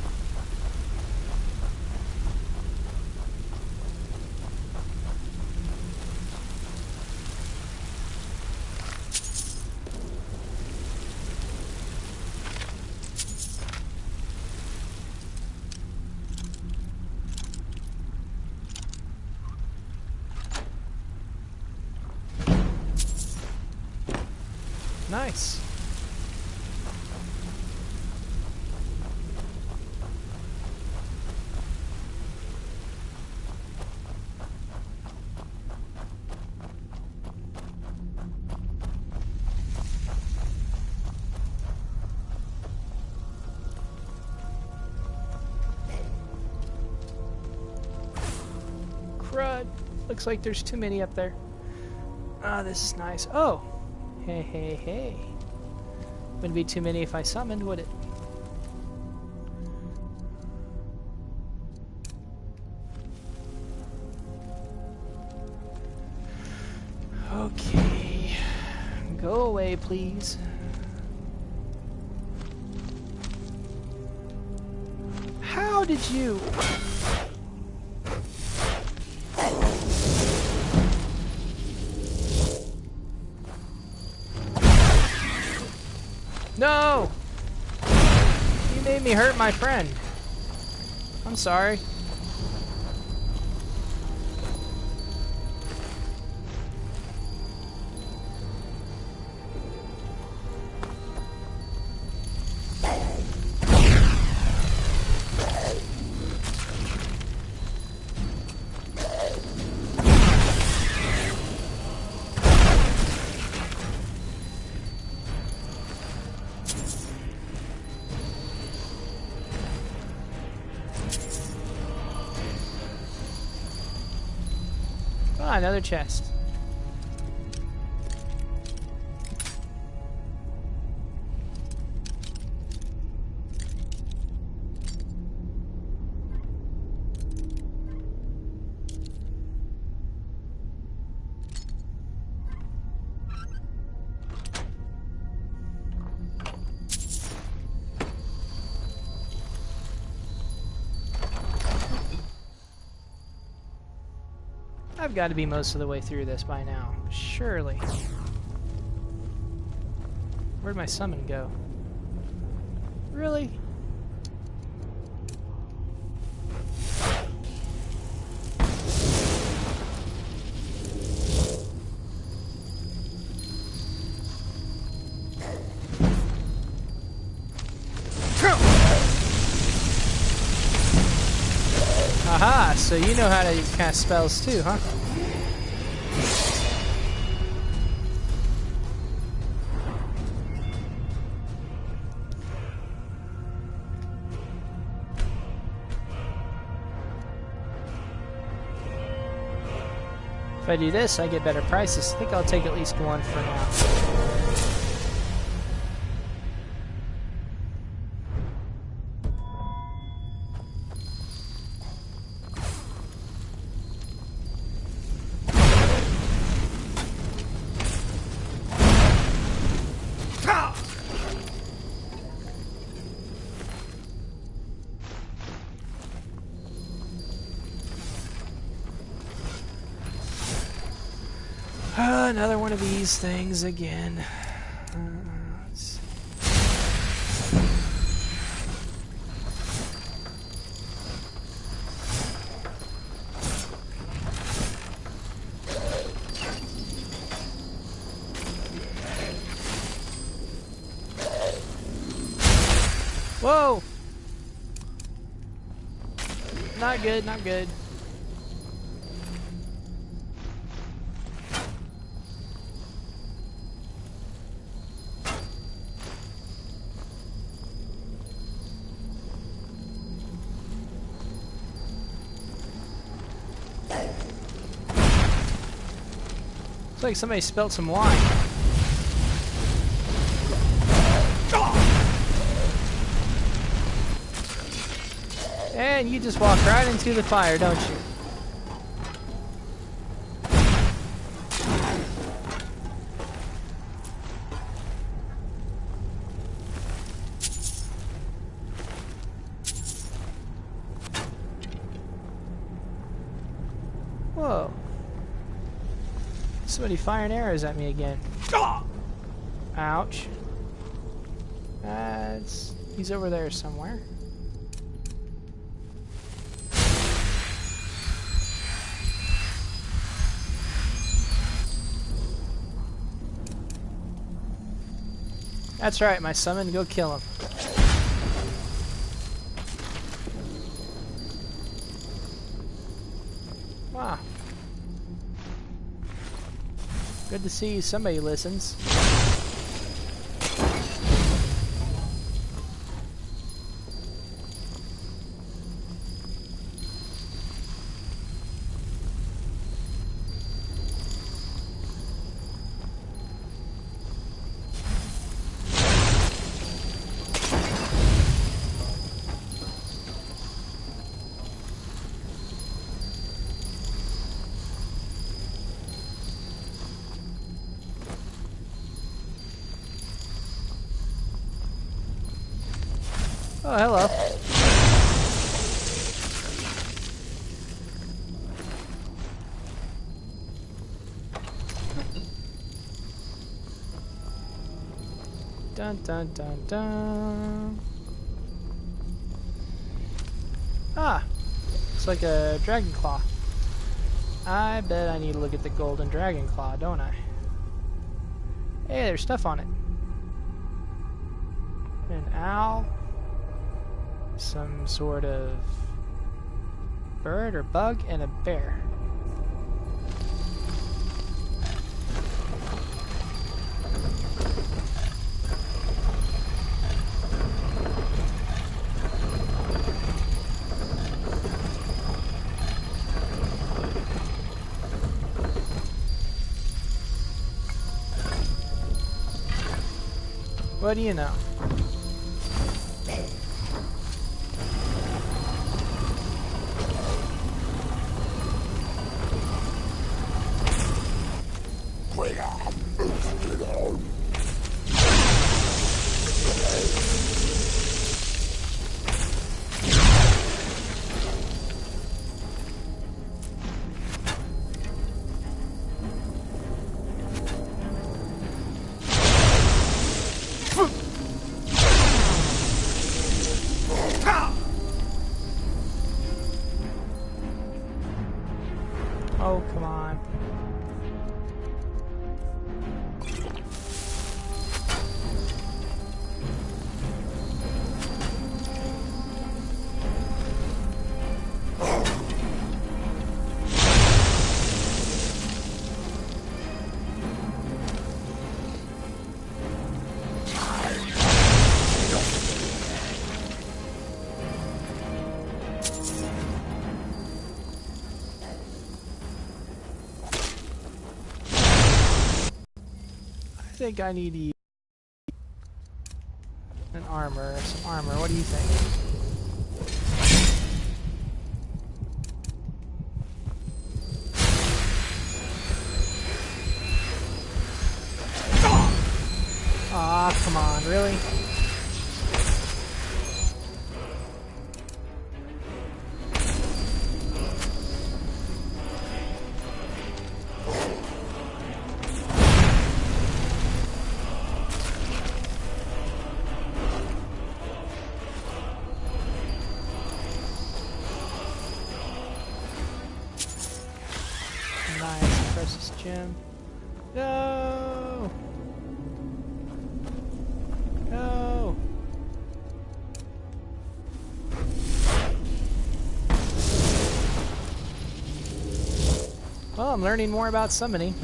Nice. Crud. Looks like there's too many up there. Ah, this is nice. Oh! Hey, hey, hey. Wouldn't be too many if I summoned, would it? Okay. Go away, please. How did you... No! You made me hurt my friend. I'm sorry. Ah, another chest. I've got to be most of the way through this by now. Surely. Where'd my summon go? Really? so you know how to cast spells too, huh? If I do this, I get better prices. I think I'll take at least one for now. Another one of these things again. Let's see. Whoa! Not good, not good. Looks like somebody spilled some wine. And you just walk right into the fire, don't you? Whoa. Somebody firing arrows at me again. Ouch. He's over there somewhere. That's right, my summon. Go kill him. Wow. Good to see somebody listens. Oh, hello. Dun dun dun dun. Ah, looks like a dragon claw. I bet I need to look at the golden dragon claw, don't I? Hey, there's stuff on it. An owl. Some sort of bird or bug, and a bear. What do you know? Oh, come on. think I need to use an armor, some armor. What do you think? Aw, come on, really? Nice, precious gem. No! No! Well, I'm learning more about summoning.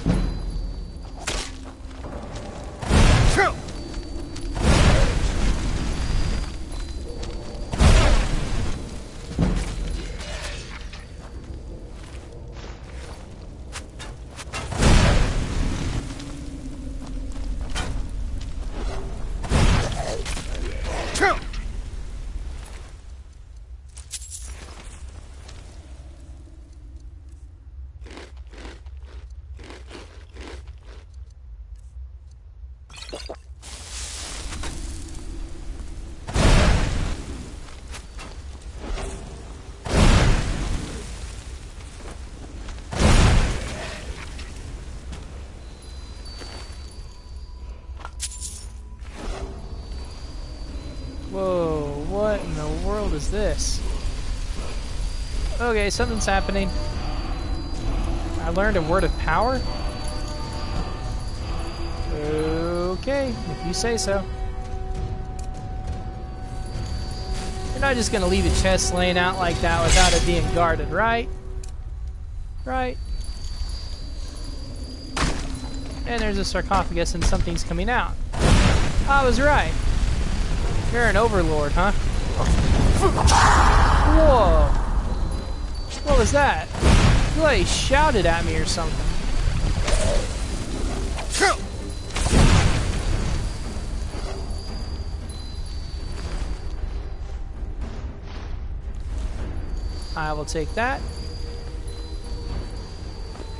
Whoa, what in the world is this? Okay, something's happening. I learned a word of power? Okay, if you say so. You're not just gonna leave a chest laying out like that without it being guarded, right? Right. And there's a sarcophagus and something's coming out. I was right. You're an overlord, huh? Whoa! What was that? You like shouted at me or something. I will take that.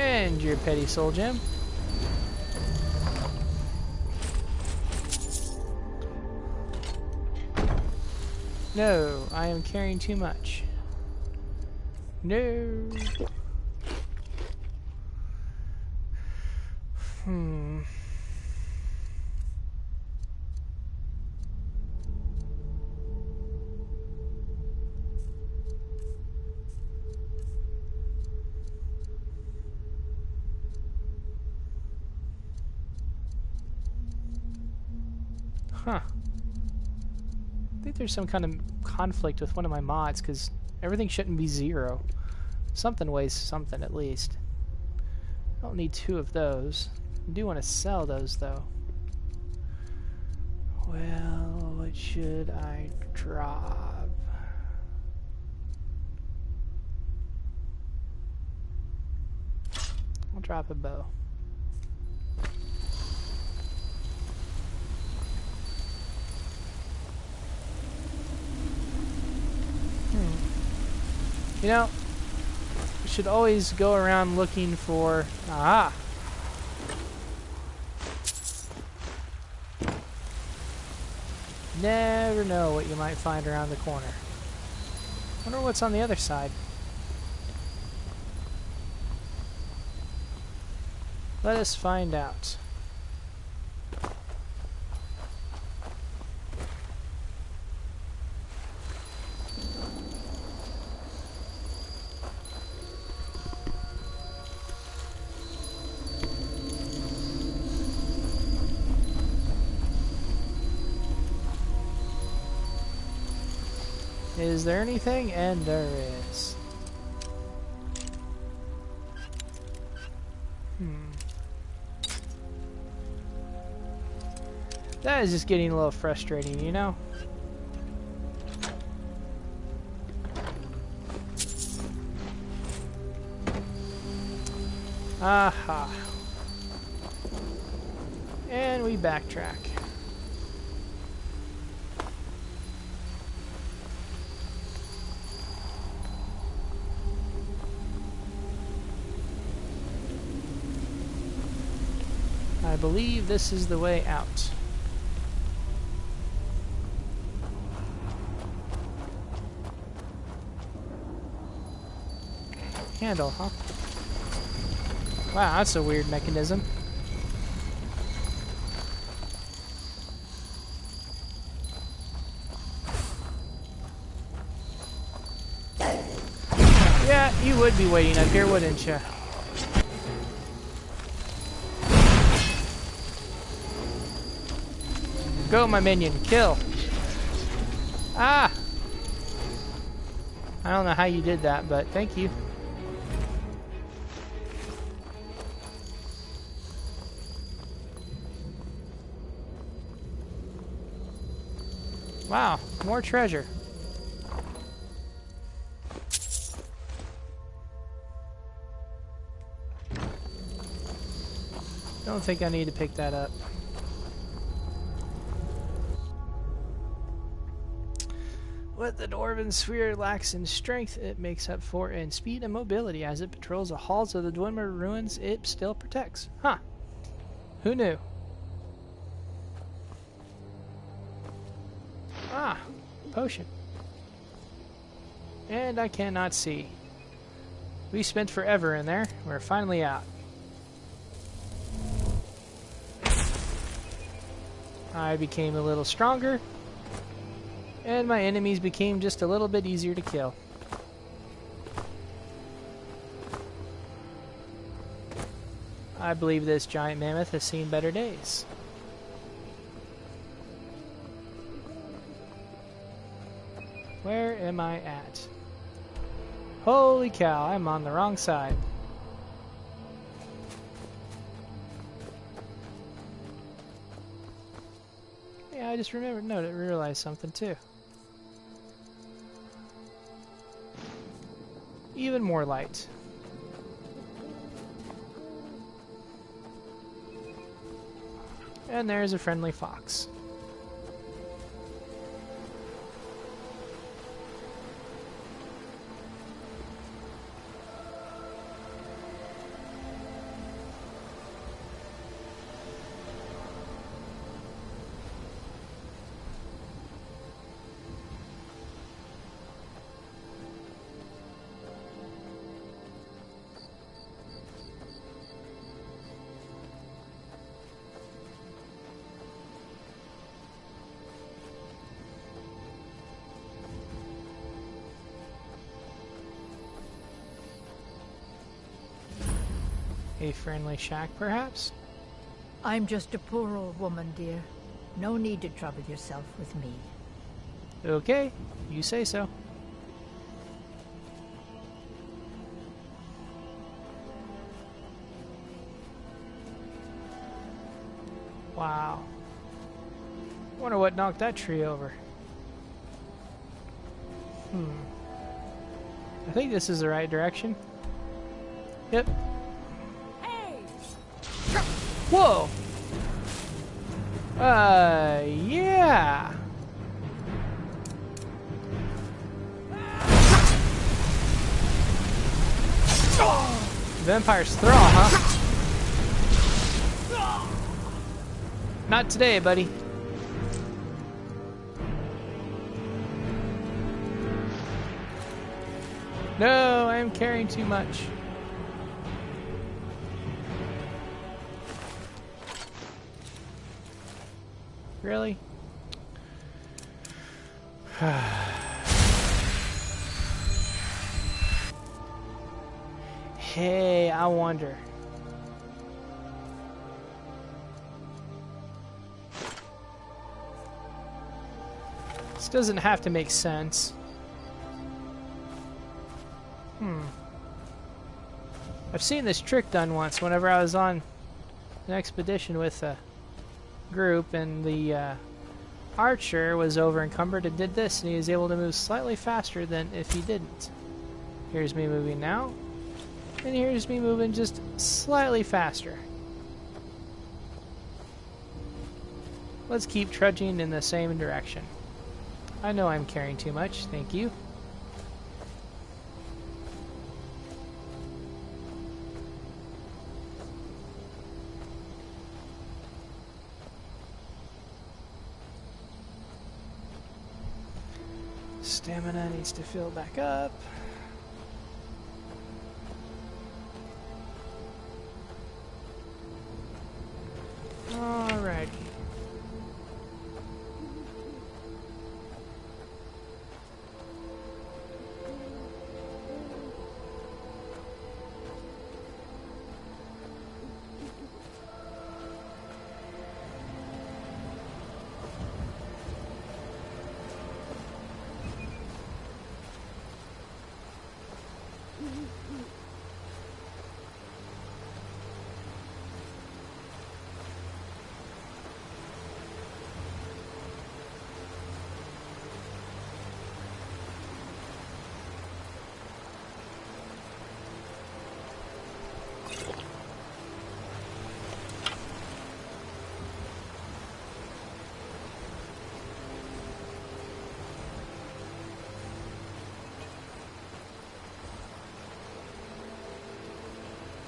And your petty soul gem. No, I am carrying too much. No. Huh. I think there's some kind of conflict with one of my mods, because everything shouldn't be 0. Something weighs something, at least. I don't need 2 of those. I do want to sell those, though. Well, what should I drop? I'll drop a bow. You know, we should always go around looking for... Aha! Never know what you might find around the corner. Wonder what's on the other side. Let us find out. Is there anything? And there is. That is just getting a little frustrating, you know? Aha. And we backtrack. I believe this is the way out. Handle, huh? Wow, that's a weird mechanism. Yeah, you would be waiting up here, wouldn't you? Go, my minion. Kill. Ah! I don't know how you did that, but thank you. Wow, more treasure. Don't think I need to pick that up. What the Dwarven sphere lacks in strength, it makes up for in speed and mobility. As it patrols the halls of the Dwemer ruins, it still protects. Huh. Who knew? Ah, potion. And I cannot see. We spent forever in there. We're finally out. I became a little stronger. And my enemies became just a little bit easier to kill. I believe this giant mammoth has seen better days. Where am I at? Holy cow, I'm on the wrong side. Yeah, I just realized something too. Even more light. And there's a friendly fox. A friendly shack, perhaps? I'm just a poor old woman, dear. No need to trouble yourself with me. Okay, you say so. Wow. Wonder what knocked that tree over. I think this is the right direction. Yep. Whoa! Yeah! Vampire's Thrall, huh? Not today, buddy. No, I'm carrying too much. Really? Hey, I wonder. This doesn't have to make sense. I've seen this trick done once whenever I was on an expedition with a group, and the archer was over encumbered and did this, and he was able to move slightly faster than if he didn't. Here's me moving now, and here's me moving just slightly faster. Let's keep trudging in the same direction. I know I'm carrying too much, thank you. Stamina needs to fill back up. Alrighty.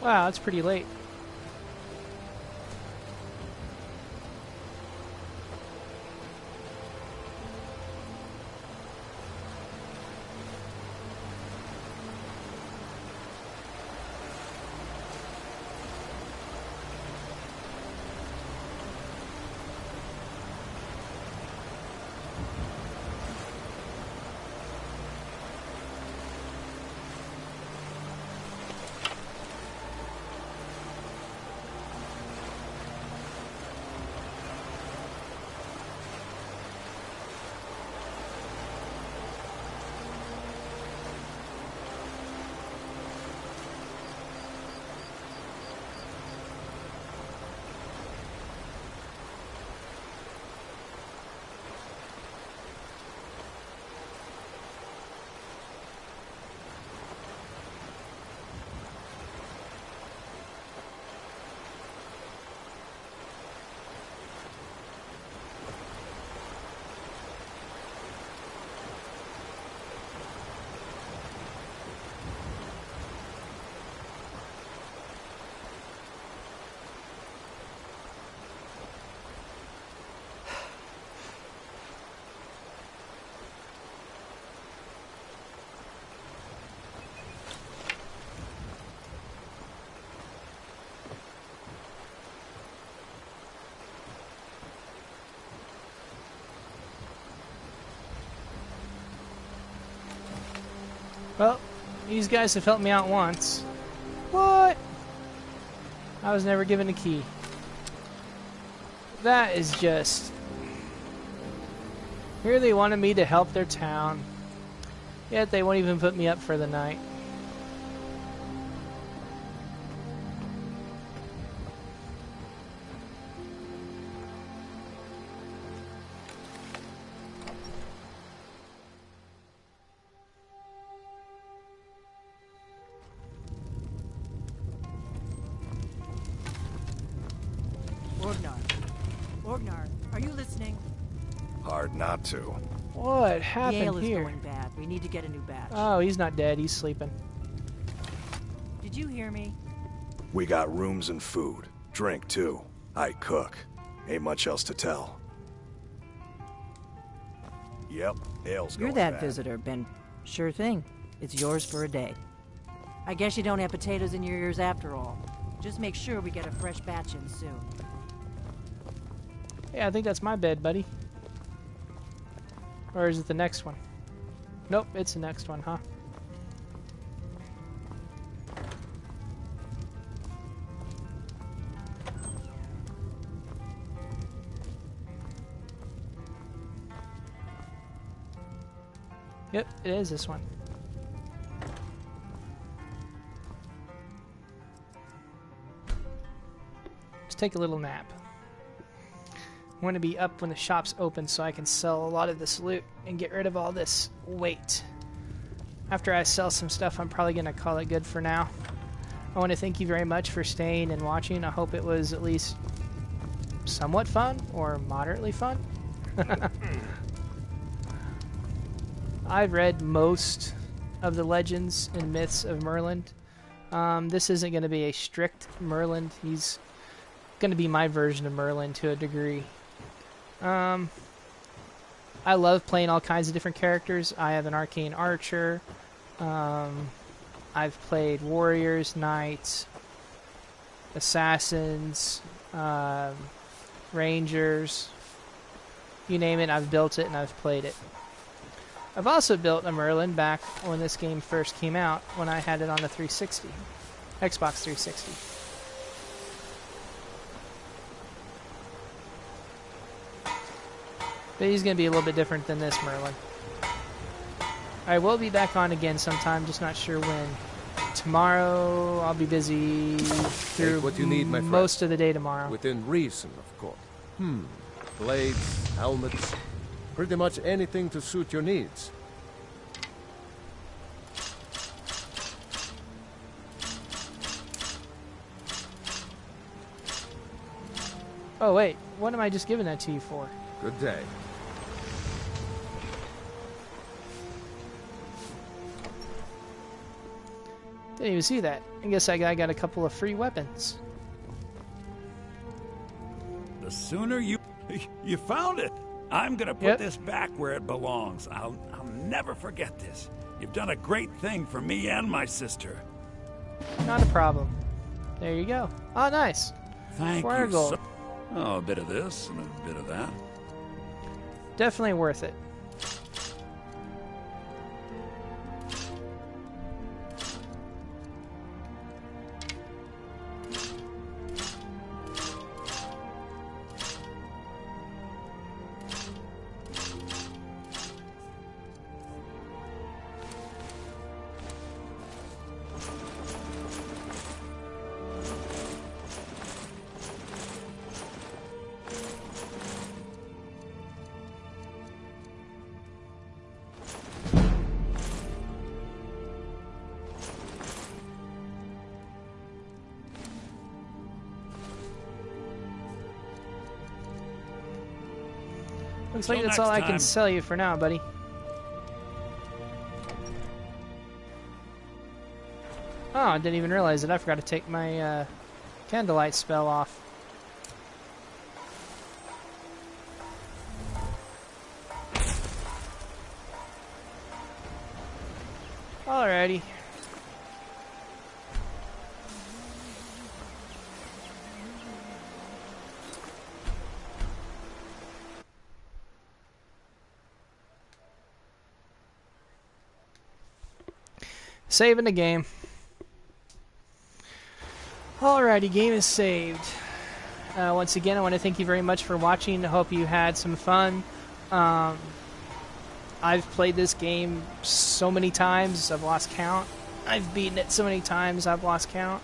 Wow, that's pretty late. Well, these guys have helped me out once. What? I was never given a key. That is just... Here they wanted me to help their town, yet they won't even put me up for the night. Orgnar, are you listening? Hard not to. What The happened ale is here? going bad. We need to get a new batch. Oh, he's not dead. He's sleeping. Did you hear me? We got rooms and food. Drink, too. I cook. Ain't much else to tell. Yep, ale's You're going that bad. visitor, Ben. Sure thing. It's yours for a day. I guess you don't have potatoes in your ears after all. Just make sure we get a fresh batch in soon. Yeah, I think that's my bed, buddy. Or is it the next one? Nope, it's the next one, huh? Yep, it is this one. Let's take a little nap. I want to be up when the shop's open so I can sell a lot of this loot and get rid of all this weight. After I sell some stuff, I'm probably going to call it good for now. I want to thank you very much for staying and watching. I hope it was at least somewhat fun or moderately fun. I've read most of the legends and myths of Merlin. This isn't going to be a strict Merlin. He's going to be my version of Merlin to a degree. I love playing all kinds of different characters. I have an arcane archer. I've played warriors, knights, assassins, rangers. You name it, I've built it and I've played it. I've also built a Merlin back when this game first came out, when I had it on the 360, Xbox 360. But he's going to be a little bit different than this Merlin. I will be back on again sometime, just not sure when. Tomorrow, I'll be busy through what you need, my friend. most of the day tomorrow. Within reason, of course. Blades, helmets, pretty much anything to suit your needs. Oh wait, what am I just giving that to you for? Good day. Didn't even see that. I guess I got a couple of free weapons. The sooner you found it. I'm gonna put this back where it belongs. I'll never forget this. You've done a great thing for me and my sister. Not a problem. There you go. Oh, nice. Thank 400 you. gold. Oh, a bit of this and a bit of that. Definitely worth it. Looks like that's all I can sell you for now, buddy. Oh, I didn't even realize that I forgot to take my candlelight spell off. Alrighty. Saving the game. Alrighty, game is saved. Once again, I want to thank you very much for watching. I hope you had some fun. I've played this game so many times, I've lost count. I've beaten it so many times, I've lost count.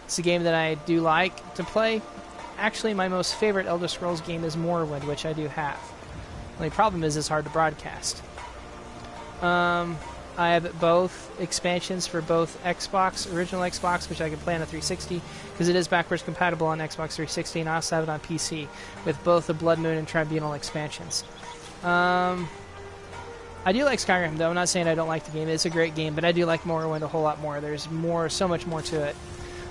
It's a game that I do like to play. Actually, my most favorite Elder Scrolls game is Morrowind, which I do have. The only problem is it's hard to broadcast. I have both expansions for both Xbox, original Xbox, which I can play on a 360, because it is backwards compatible on Xbox 360, and I also have it on PC, with both the Blood Moon and Tribunal expansions. I do like Skyrim, though. I'm not saying I don't like the game. It's a great game, but I do like Morrowind a whole lot more. There's so much more to it.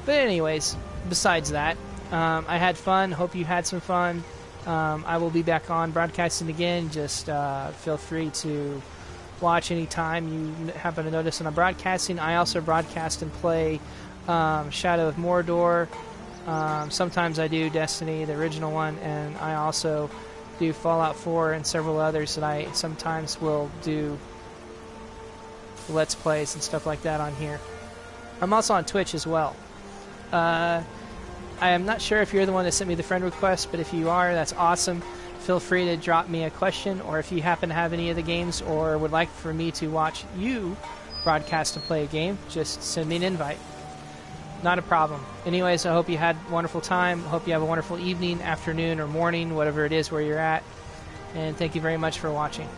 But anyways, besides that, I had fun. Hope you had some fun. I will be back on broadcasting again. Just feel free to watch anytime you happen to notice when I'm broadcasting. I also broadcast and play Shadow of Mordor. Sometimes I do Destiny, the original one, and I also do Fallout 4 and several others that I sometimes will do Let's Plays and stuff like that on here. I'm also on Twitch as well. I am not sure if you're the one that sent me the friend request, but if you are, that's awesome. Feel free to drop me a question, or if you happen to have any of the games or would like for me to watch you broadcast and play a game, just send me an invite. Not a problem. Anyways, I hope you had a wonderful time. Hope you have a wonderful evening, afternoon, or morning, whatever it is where you're at. And thank you very much for watching.